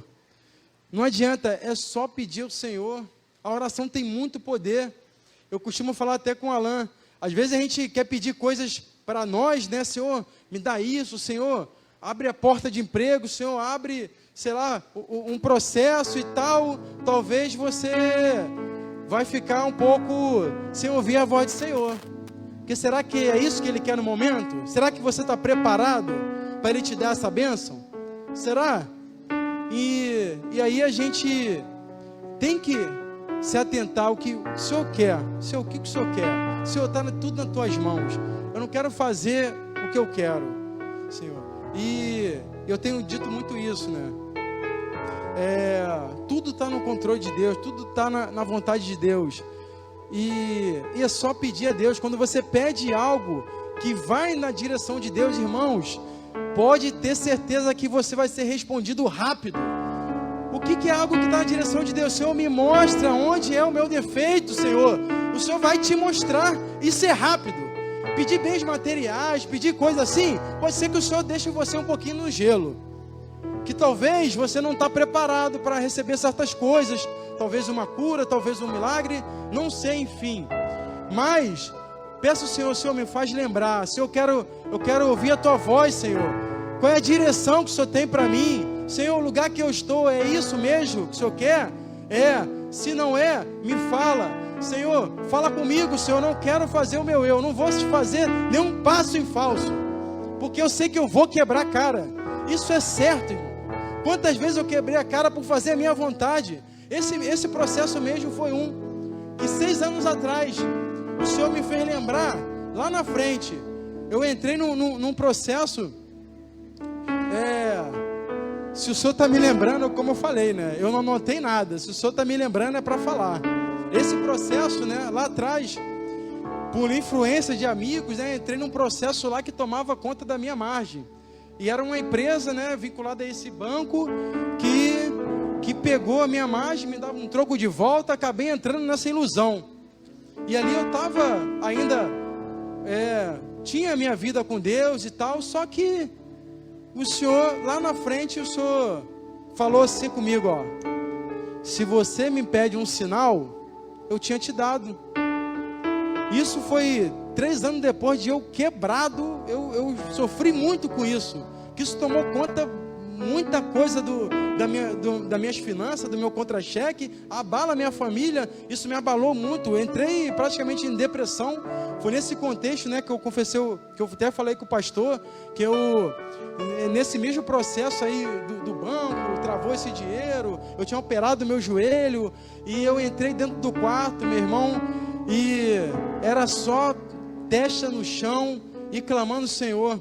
Não adianta, é só pedir ao Senhor. A oração tem muito poder. Eu costumo falar até com o Alan, às vezes a gente quer pedir coisas para nós, né? Senhor, me dá isso, Senhor, abre a porta de emprego, Senhor, abre, sei lá, um processo e tal. Talvez você vai ficar um pouco sem ouvir a voz do Senhor. Porque será que é isso que Ele quer no momento? Será que você está preparado para Ele te dar essa bênção? Será? E aí a gente tem que se atentar ao que o Senhor quer. Senhor, o que o Senhor quer? Senhor, está tudo nas tuas mãos. Eu não quero fazer o que eu quero, Senhor. E eu tenho dito muito isso, né? Tudo está no controle de Deus, tudo está na vontade de Deus. E é só pedir a Deus. Quando você pede algo que vai na direção de Deus, irmãos, pode ter certeza que você vai ser respondido rápido. O que é algo que está na direção de Deus? Senhor, me mostra onde é o meu defeito, Senhor. O Senhor vai te mostrar. Isso é rápido. Pedir bens materiais, pedir coisas assim, pode ser que o Senhor deixe você um pouquinho no gelo. Que talvez você não está preparado para receber certas coisas. talvez uma cura, talvez um milagre, não sei, enfim. Mas peço ao Senhor, Senhor, me faz lembrar. Senhor, eu quero ouvir a Tua voz, Senhor. Qual é a direção que o Senhor tem para mim? Senhor, o lugar que eu estou, é isso mesmo que o Senhor quer? É. Se não é, me fala. Senhor, fala comigo, Senhor, eu não quero fazer o meu eu, não vou fazer nenhum passo em falso, porque eu sei que eu vou quebrar a cara. Isso é certo, irmão. Quantas vezes eu quebrei a cara por fazer a minha vontade? Esse processo mesmo foi que 6 anos atrás, o Senhor me fez lembrar, lá na frente, eu entrei num processo, se o Senhor está me lembrando, como eu falei, né? Eu não anotei nada, se o Senhor está me lembrando é para falar. Esse processo, né, lá atrás, por influência de amigos, né, entrei num processo lá que tomava conta da minha margem. E era uma empresa, né, vinculada a esse banco, que pegou a minha margem, me dava um troco de volta, acabei entrando nessa ilusão. E ali eu estava ainda, tinha a minha vida com Deus e tal, só que o Senhor, lá na frente, o Senhor falou assim comigo, ó: se você me pede um sinal, eu tinha te dado. Isso foi 3 anos depois de eu quebrado. Eu sofri muito com isso, que isso tomou conta, muita coisa das minhas finanças, do meu contra-cheque, abala a minha família. Isso me abalou muito, eu entrei praticamente em depressão. Foi nesse contexto, né, que eu confessei, que eu até falei com o pastor, que nesse mesmo processo aí do banco, travou esse dinheiro, eu tinha operado meu joelho, e eu entrei dentro do quarto, meu irmão, e era só testa no chão, e clamando: Senhor,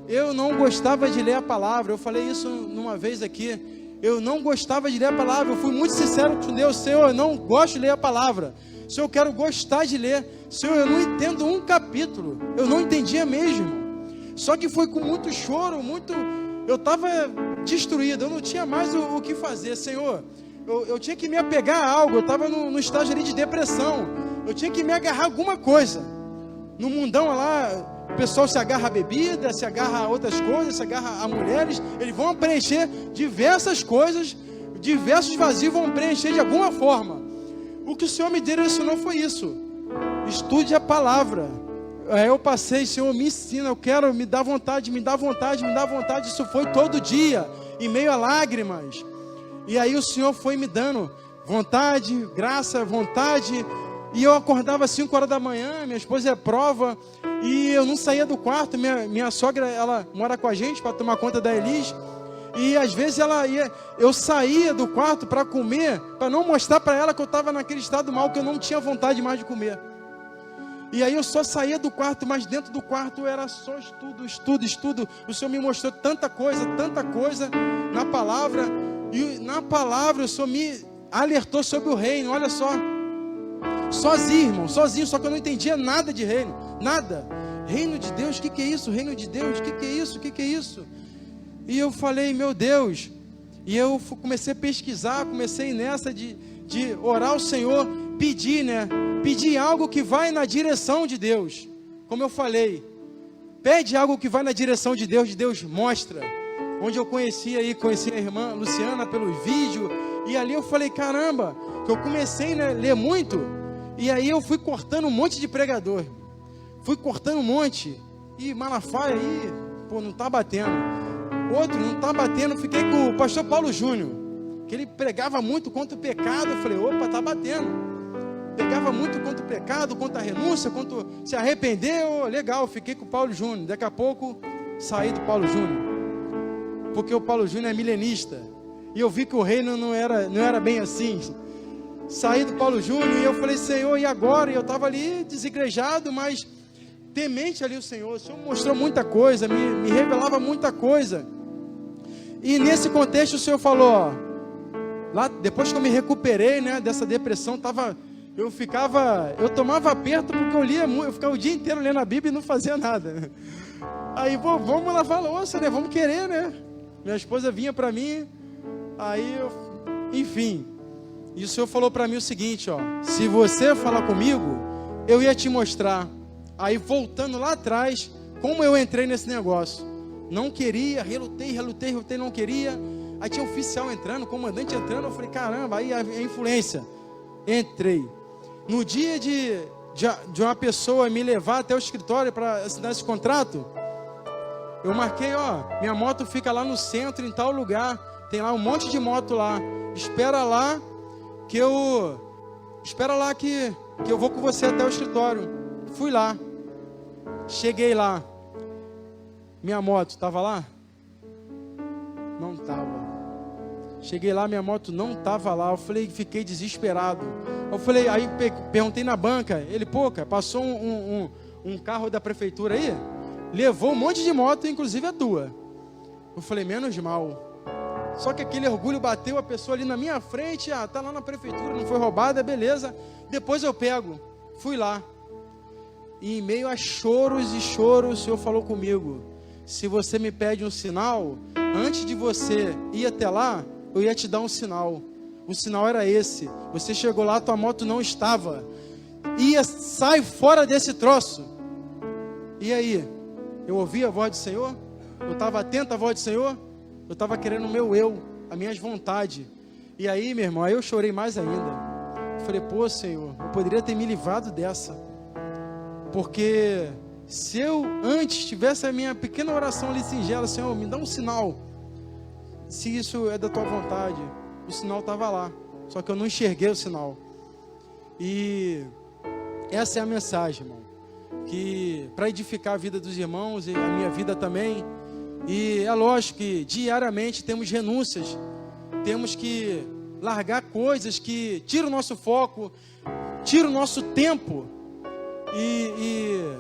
eu não gostava de ler a palavra. Eu falei isso numa vez aqui, eu não gostava de ler a palavra, eu fui muito sincero com Deus: Senhor, eu não gosto de ler a palavra. Senhor, eu quero gostar de ler. Senhor, eu não entendo um capítulo, eu não entendia mesmo. Só que foi com muito choro, eu estava destruído, eu não tinha mais o que fazer. Senhor, eu tinha que me apegar a algo, eu estava no estágio ali de depressão, eu tinha que me agarrar a alguma coisa. No mundão lá, o pessoal se agarra a bebida, se agarra a outras coisas, se agarra a mulheres, eles vão preencher diversas coisas, diversos vazios vão preencher de alguma forma. O que o Senhor me direcionou foi isso: estude a palavra. Aí eu passei: Senhor, me ensina, eu quero, me dá vontade, me dá vontade, me dá vontade. Isso foi todo dia, em meio a lágrimas. E aí o Senhor foi me dando vontade, graça, vontade. E eu acordava às 5 horas da manhã, minha esposa é prova, e eu não saía do quarto. Minha sogra, ela mora com a gente para tomar conta da Elis. E às vezes eu saía do quarto para comer, para não mostrar para ela que eu estava naquele estado mal, que eu não tinha vontade mais de comer. E aí eu só saía do quarto, mas dentro do quarto era só estudo. O Senhor me mostrou tanta coisa na palavra. E na palavra o Senhor me alertou sobre o reino. Olha só, sozinho, irmão, sozinho, só que eu não entendia nada de reino, nada. Reino de Deus, o que é isso? Reino de Deus, o que é isso? O que é isso? E eu falei: meu Deus. E eu comecei a pesquisar, comecei nessa de orar ao Senhor, pedir, né? Pedir algo que vai na direção de Deus. Como eu falei, pede algo que vai na direção de Deus mostra. Onde eu conheci a irmã Luciana pelos vídeos, e ali eu falei: caramba, que eu comecei, né, a ler muito, e aí eu fui cortando um monte de pregador, e Malafaia aí, pô, não tá batendo, outro não tá batendo. Fiquei com o pastor Paulo Júnior, que ele pregava muito contra o pecado. Eu falei: opa, tá batendo. Pegava muito contra o pecado, contra a renúncia, contra se arrepender. Legal, fiquei com o Paulo Júnior. Daqui a pouco saí do Paulo Júnior, porque o Paulo Júnior é milenista, e eu vi que o reino não era bem assim. Saí do Paulo Júnior e eu falei: Senhor, e agora? E eu estava ali desigrejado, mas temente ali o Senhor mostrou muita coisa, me revelava muita coisa. E nesse contexto o Senhor falou, ó, lá depois que eu me recuperei, né, dessa depressão, eu tomava aperto porque eu lia muito, eu ficava o dia inteiro lendo a Bíblia e não fazia nada. Aí, vamos lavar a louça, né? Vamos querer, né? Minha esposa vinha para mim, enfim. E o Senhor falou para mim o seguinte, ó: se você falar comigo, eu ia te mostrar. Aí, voltando lá atrás, como eu entrei nesse negócio. Não queria, relutei, não queria. Aí tinha oficial entrando, comandante entrando, eu falei, caramba, aí a influência. Entrei. No dia de uma pessoa me levar até o escritório para assinar esse contrato, eu marquei, minha moto fica lá no centro, em tal lugar, tem lá um monte de moto lá, espera lá que eu vou com você até o escritório. Fui lá, cheguei lá, minha moto estava lá? Não estava. Cheguei lá, minha moto não estava lá. Eu falei, fiquei desesperado. Eu falei, aí perguntei na banca. Ele, cara, passou um carro da prefeitura aí, levou um monte de moto, inclusive a tua. Eu falei, menos mal. Só que aquele orgulho bateu, a pessoa ali na minha frente, tá lá na prefeitura, não foi roubada, beleza. Depois eu pego. Fui lá. E em meio a choros e choros, o Senhor falou comigo, se você me pede um sinal, antes de você ir até lá, eu ia te dar um sinal. O sinal era esse. Você chegou lá, tua moto não estava. Sai fora desse troço. E aí? Eu ouvi a voz do Senhor? Eu estava atento à voz do Senhor? Eu estava querendo o meu eu, as minhas vontades. E aí, meu irmão, aí eu chorei mais ainda. Eu falei, Senhor, eu poderia ter me livrado dessa. Porque se eu antes tivesse a minha pequena oração ali singela, Senhor, me dá um sinal. Se isso é da tua vontade, o sinal estava lá, só que eu não enxerguei o sinal. E essa é a mensagem, irmão, que para edificar a vida dos irmãos e a minha vida também. E é lógico que diariamente temos renúncias, temos que largar coisas que tiram o nosso foco, tiram o nosso tempo. E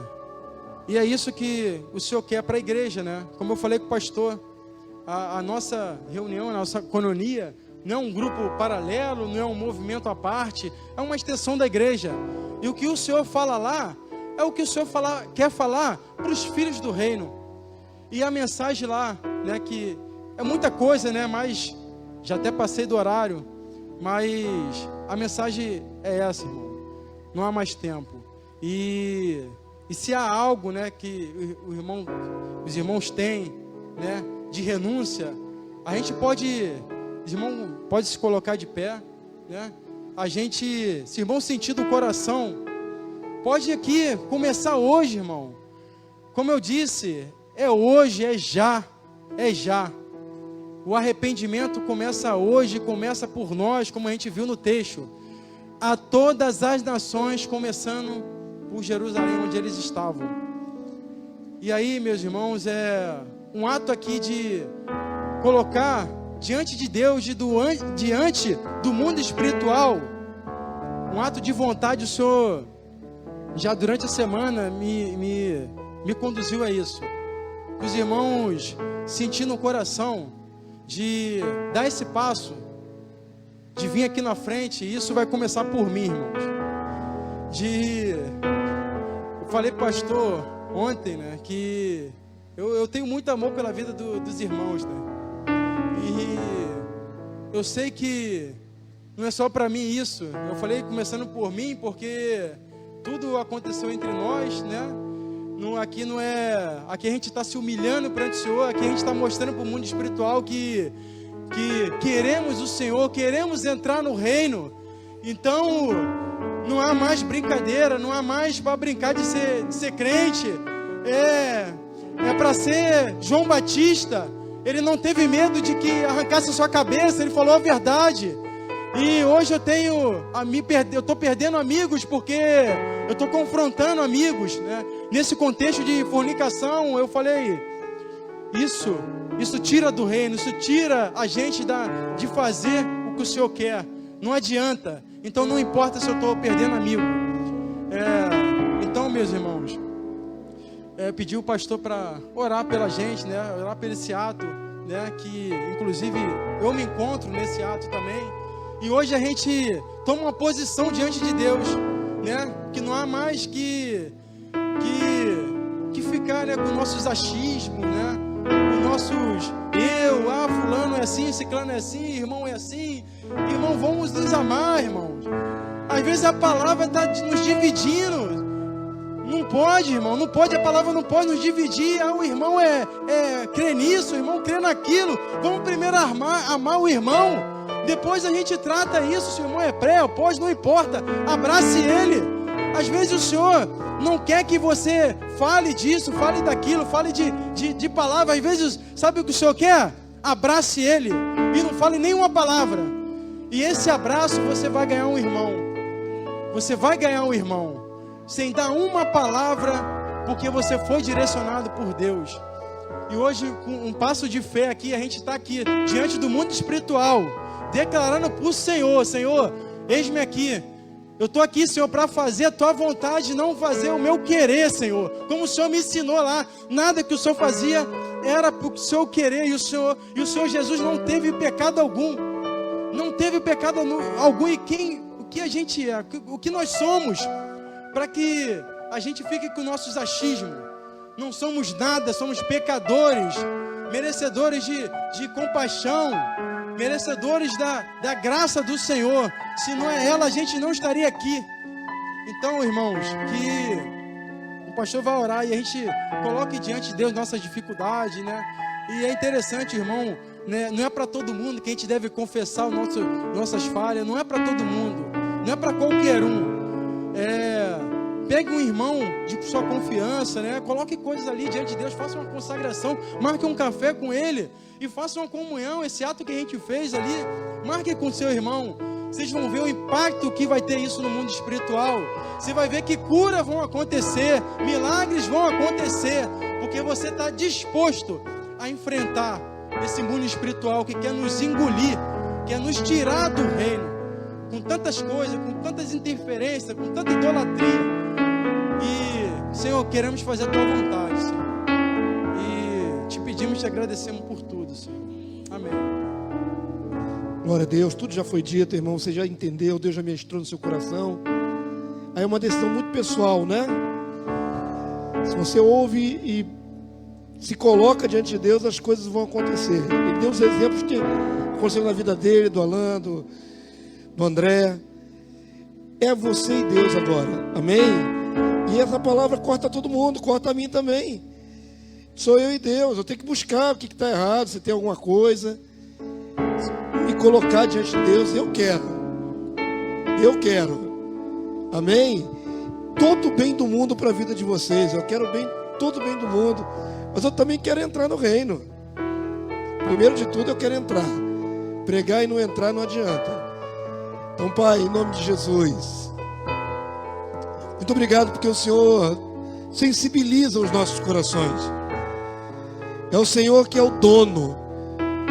é isso que o Senhor quer para a igreja, né? Como eu falei com o pastor, a nossa reunião, a nossa coinonia, não é um grupo paralelo, não é um movimento à parte, é uma extensão da igreja. E o que o Senhor fala lá, é o que o Senhor quer falar para os filhos do reino. E a mensagem lá, né, que é muita coisa, né, mas já até passei do horário, mas a mensagem é essa, irmão, não há mais tempo. E se há algo, né, que os irmãos têm, né, de renúncia, a gente pode se colocar de pé, né? A gente, se irmão sentir do coração, pode aqui começar hoje, irmão. Como eu disse, é hoje, é já. O arrependimento começa hoje, começa por nós, como a gente viu no texto. A todas as nações, começando por Jerusalém, onde eles estavam. E aí, meus irmãos, é um ato aqui de colocar diante de Deus, diante do mundo espiritual, um ato de vontade. O Senhor, já durante a semana, me conduziu a isso. Os irmãos sentindo no coração de dar esse passo, de vir aqui na frente, e isso vai começar por mim, irmãos. Eu falei para o pastor ontem, né, que eu tenho muito amor pela vida dos irmãos, né? E eu sei que não é só para mim isso. Eu falei começando por mim, porque tudo aconteceu entre nós, né? Aqui não é... Aqui a gente está se humilhando perante o Senhor. Aqui a gente está mostrando para o mundo espiritual que queremos o Senhor, queremos entrar no reino. Então não há mais brincadeira, não há mais para brincar de ser crente. É para ser João Batista. Ele não teve medo de que arrancasse a sua cabeça, ele falou a verdade. E hoje eu estou perdendo amigos, porque eu estou confrontando amigos, né? Nesse contexto de fornicação, eu falei, isso tira do reino, isso tira a gente de fazer o que o Senhor quer. Não adianta. Então não importa se eu estou perdendo amigo. Então, meus irmãos, pedi o pastor para orar pela gente, né? Orar por esse ato, né? Que inclusive eu me encontro nesse ato também. E hoje a gente toma uma posição diante de Deus, né? Que não há mais que ficar, né, com nossos achismos, né? Com nossos fulano é assim, ciclano é assim, irmão é assim. Irmão, vamos nos amar, irmãos. Às vezes a palavra está nos dividindo. Não pode, irmão, não pode, a palavra não pode nos dividir. O irmão crê nisso, o irmão crê naquilo. Vamos primeiro amar o irmão, depois a gente trata isso. Se o irmão é pré ou pós, não importa, abrace ele. Às vezes o Senhor não quer que você fale disso, fale daquilo, fale de palavra. Às vezes, sabe o que o Senhor quer? Abrace ele e não fale nenhuma palavra. E esse abraço você vai ganhar um irmão. Você vai ganhar um irmão sem dar uma palavra, porque você foi direcionado por Deus. E hoje, com um passo de fé aqui, a gente está aqui diante do mundo espiritual, declarando para o Senhor: Senhor, eis-me aqui. Eu estou aqui, Senhor, para fazer a Tua vontade, não fazer o meu querer, Senhor. Como o Senhor me ensinou lá, nada que o Senhor fazia era para o Senhor querer. E o Senhor Jesus não teve pecado algum. Não teve pecado algum. E o que a gente é, o que nós somos, para que a gente fique com nossos achismos. Não somos nada, somos pecadores, merecedores de compaixão, merecedores da graça do Senhor. Se não é ela, a gente não estaria aqui. Então, irmãos, que o pastor vai orar e a gente coloque diante de Deus nossas dificuldades, né? E é interessante, irmão, né? Não é para todo mundo que a gente deve confessar nossas falhas. Não é para todo mundo, não é para qualquer um. Pegue um irmão de sua confiança, né? Coloque coisas ali diante de Deus, faça uma consagração, marque um café com ele e faça uma comunhão. Esse ato que a gente fez ali, marque com seu irmão. Vocês vão ver o impacto que vai ter isso no mundo espiritual. Você vai ver que curas vão acontecer, milagres vão acontecer, porque você está disposto a enfrentar esse mundo espiritual que quer nos engolir, quer nos tirar do reino, com tantas coisas, com tantas interferências, com tanta idolatria. E, Senhor, queremos fazer a Tua vontade, Senhor. E te pedimos, te agradecemos por tudo, Senhor. Amém. Glória a Deus, tudo já foi dito, irmão, você já entendeu, Deus já ministrou no seu coração. Aí é uma decisão muito pessoal, né? Se você ouve e se coloca diante de Deus, as coisas vão acontecer. Ele deu os exemplos que aconteceram na vida dele, do Alan, do André. É você e Deus agora, amém? E essa palavra corta todo mundo, corta a mim também. Sou eu e Deus, eu tenho que buscar o que está errado, se tem alguma coisa, me colocar diante de Deus. Eu quero, amém? Todo o bem do mundo para a vida de vocês, eu quero todo o bem do mundo, mas eu também quero entrar no reino. Primeiro de tudo eu quero entrar, pregar e não entrar não adianta. Então, Pai, em nome de Jesus, muito obrigado porque o Senhor sensibiliza os nossos corações. É o Senhor que é o dono.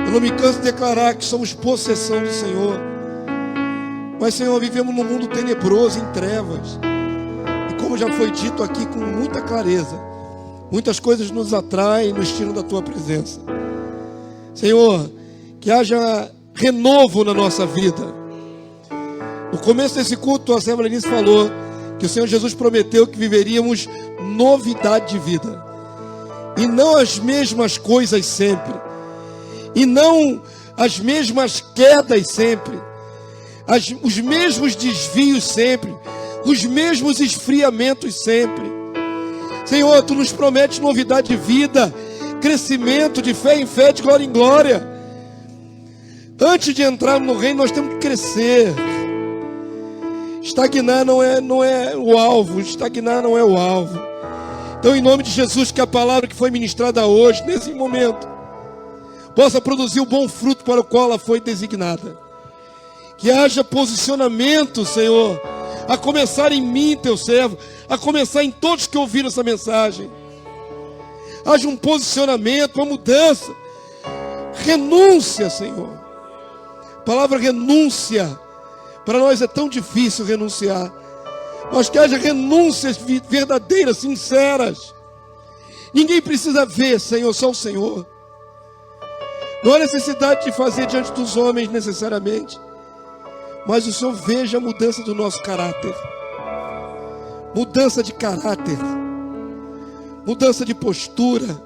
Eu não me canso de declarar que somos possessão do Senhor. Mas, Senhor, vivemos num mundo tenebroso, em trevas. E como já foi dito aqui com muita clareza, muitas coisas nos atraem e nos tiram da Tua presença. Senhor, que haja renovo na nossa vida. No começo desse culto, a Assembleia Nisso falou que o Senhor Jesus prometeu que viveríamos novidade de vida. E não as mesmas coisas sempre. E não as mesmas quedas sempre. Os mesmos desvios sempre. Os mesmos esfriamentos sempre. Senhor, Tu nos prometes novidade de vida, crescimento de fé em fé, de glória em glória. Antes de entrar no reino, nós temos que crescer. Estagnar não é o alvo. Estagnar não é o alvo. Então, em nome de Jesus, que a palavra que foi ministrada hoje, nesse momento, possa produzir o bom fruto para o qual ela foi designada. Que haja posicionamento, Senhor, a começar em mim, Teu servo, a começar em todos que ouviram essa mensagem. Haja um posicionamento, uma mudança. Renúncia, Senhor. A palavra renúncia, para nós é tão difícil renunciar. Mas que haja renúncias verdadeiras, sinceras. Ninguém precisa ver, Senhor, só o Senhor. Não há necessidade de fazer diante dos homens necessariamente. Mas o Senhor veja a mudança do nosso caráter. Mudança de caráter. Mudança de postura.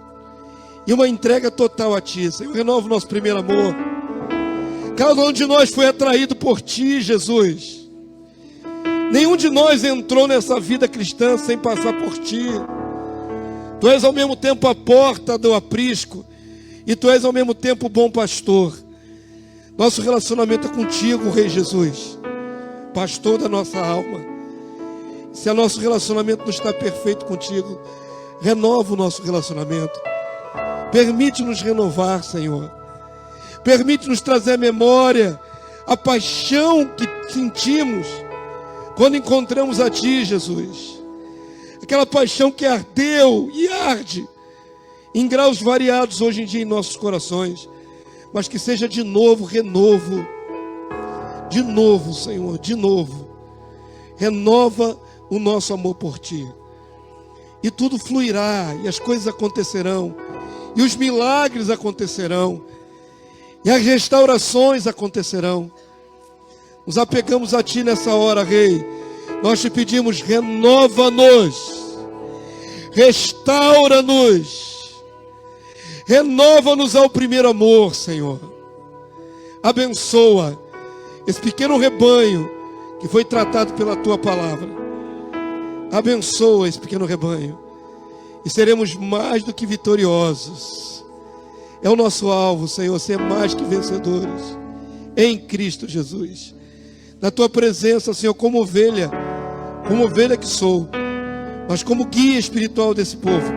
E uma entrega total a Ti, Senhor. Renova o nosso primeiro amor. Cada um de nós foi atraído por Ti, Jesus. Nenhum de nós entrou nessa vida cristã sem passar por Ti. Tu és ao mesmo tempo a porta do aprisco e Tu és ao mesmo tempo o bom pastor. Nosso relacionamento é contigo, Rei Jesus, pastor da nossa alma. Se o nosso relacionamento não está perfeito contigo, renova o nosso relacionamento. Permite-nos renovar, Senhor. Permite-nos trazer à memória a paixão que sentimos quando encontramos a Ti, Jesus. Aquela paixão que ardeu e arde em graus variados hoje em dia em nossos corações, mas que seja de novo, renovo. De novo, Senhor, de novo. Renova o nosso amor por Ti. E tudo fluirá, e as coisas acontecerão, e os milagres acontecerão, e as restaurações acontecerão. Nos apegamos a Ti nessa hora, Rei. Nós Te pedimos, renova-nos, restaura-nos, renova-nos ao primeiro amor, Senhor. Abençoa esse pequeno rebanho que foi tratado pela Tua palavra. Abençoa esse pequeno rebanho e seremos mais do que vitoriosos. É o nosso alvo, Senhor, ser mais que vencedores em Cristo Jesus. Na Tua presença, Senhor, como ovelha que sou, mas como guia espiritual desse povo,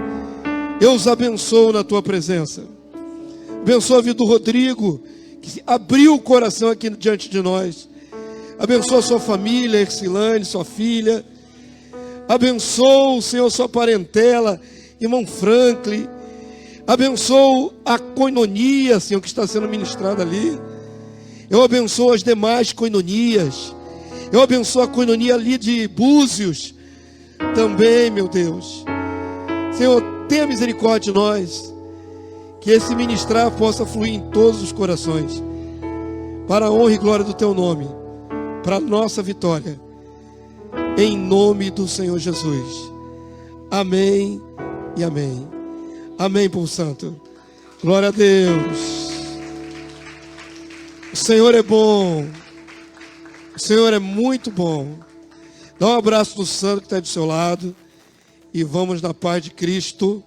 eu os abençoo na Tua presença. Abençoa a vida do Rodrigo, que abriu o coração aqui diante de nós. Abençoa a sua família, Ercilane, sua filha. Abençoa, Senhor, sua parentela, irmão Franklin. Abençoa a coinonia, Senhor, que está sendo ministrada ali. Eu abençoo as demais coinonias. Eu abençoo a coinonia ali de Búzios também, meu Deus. Senhor, tenha misericórdia de nós. Que esse ministrar possa fluir em todos os corações, para a honra e glória do Teu nome, para a nossa vitória, em nome do Senhor Jesus. Amém e amém. Amém, povo santo. Glória a Deus. O Senhor é bom. O Senhor é muito bom. Dá um abraço no santo que está do seu lado e vamos na paz de Cristo.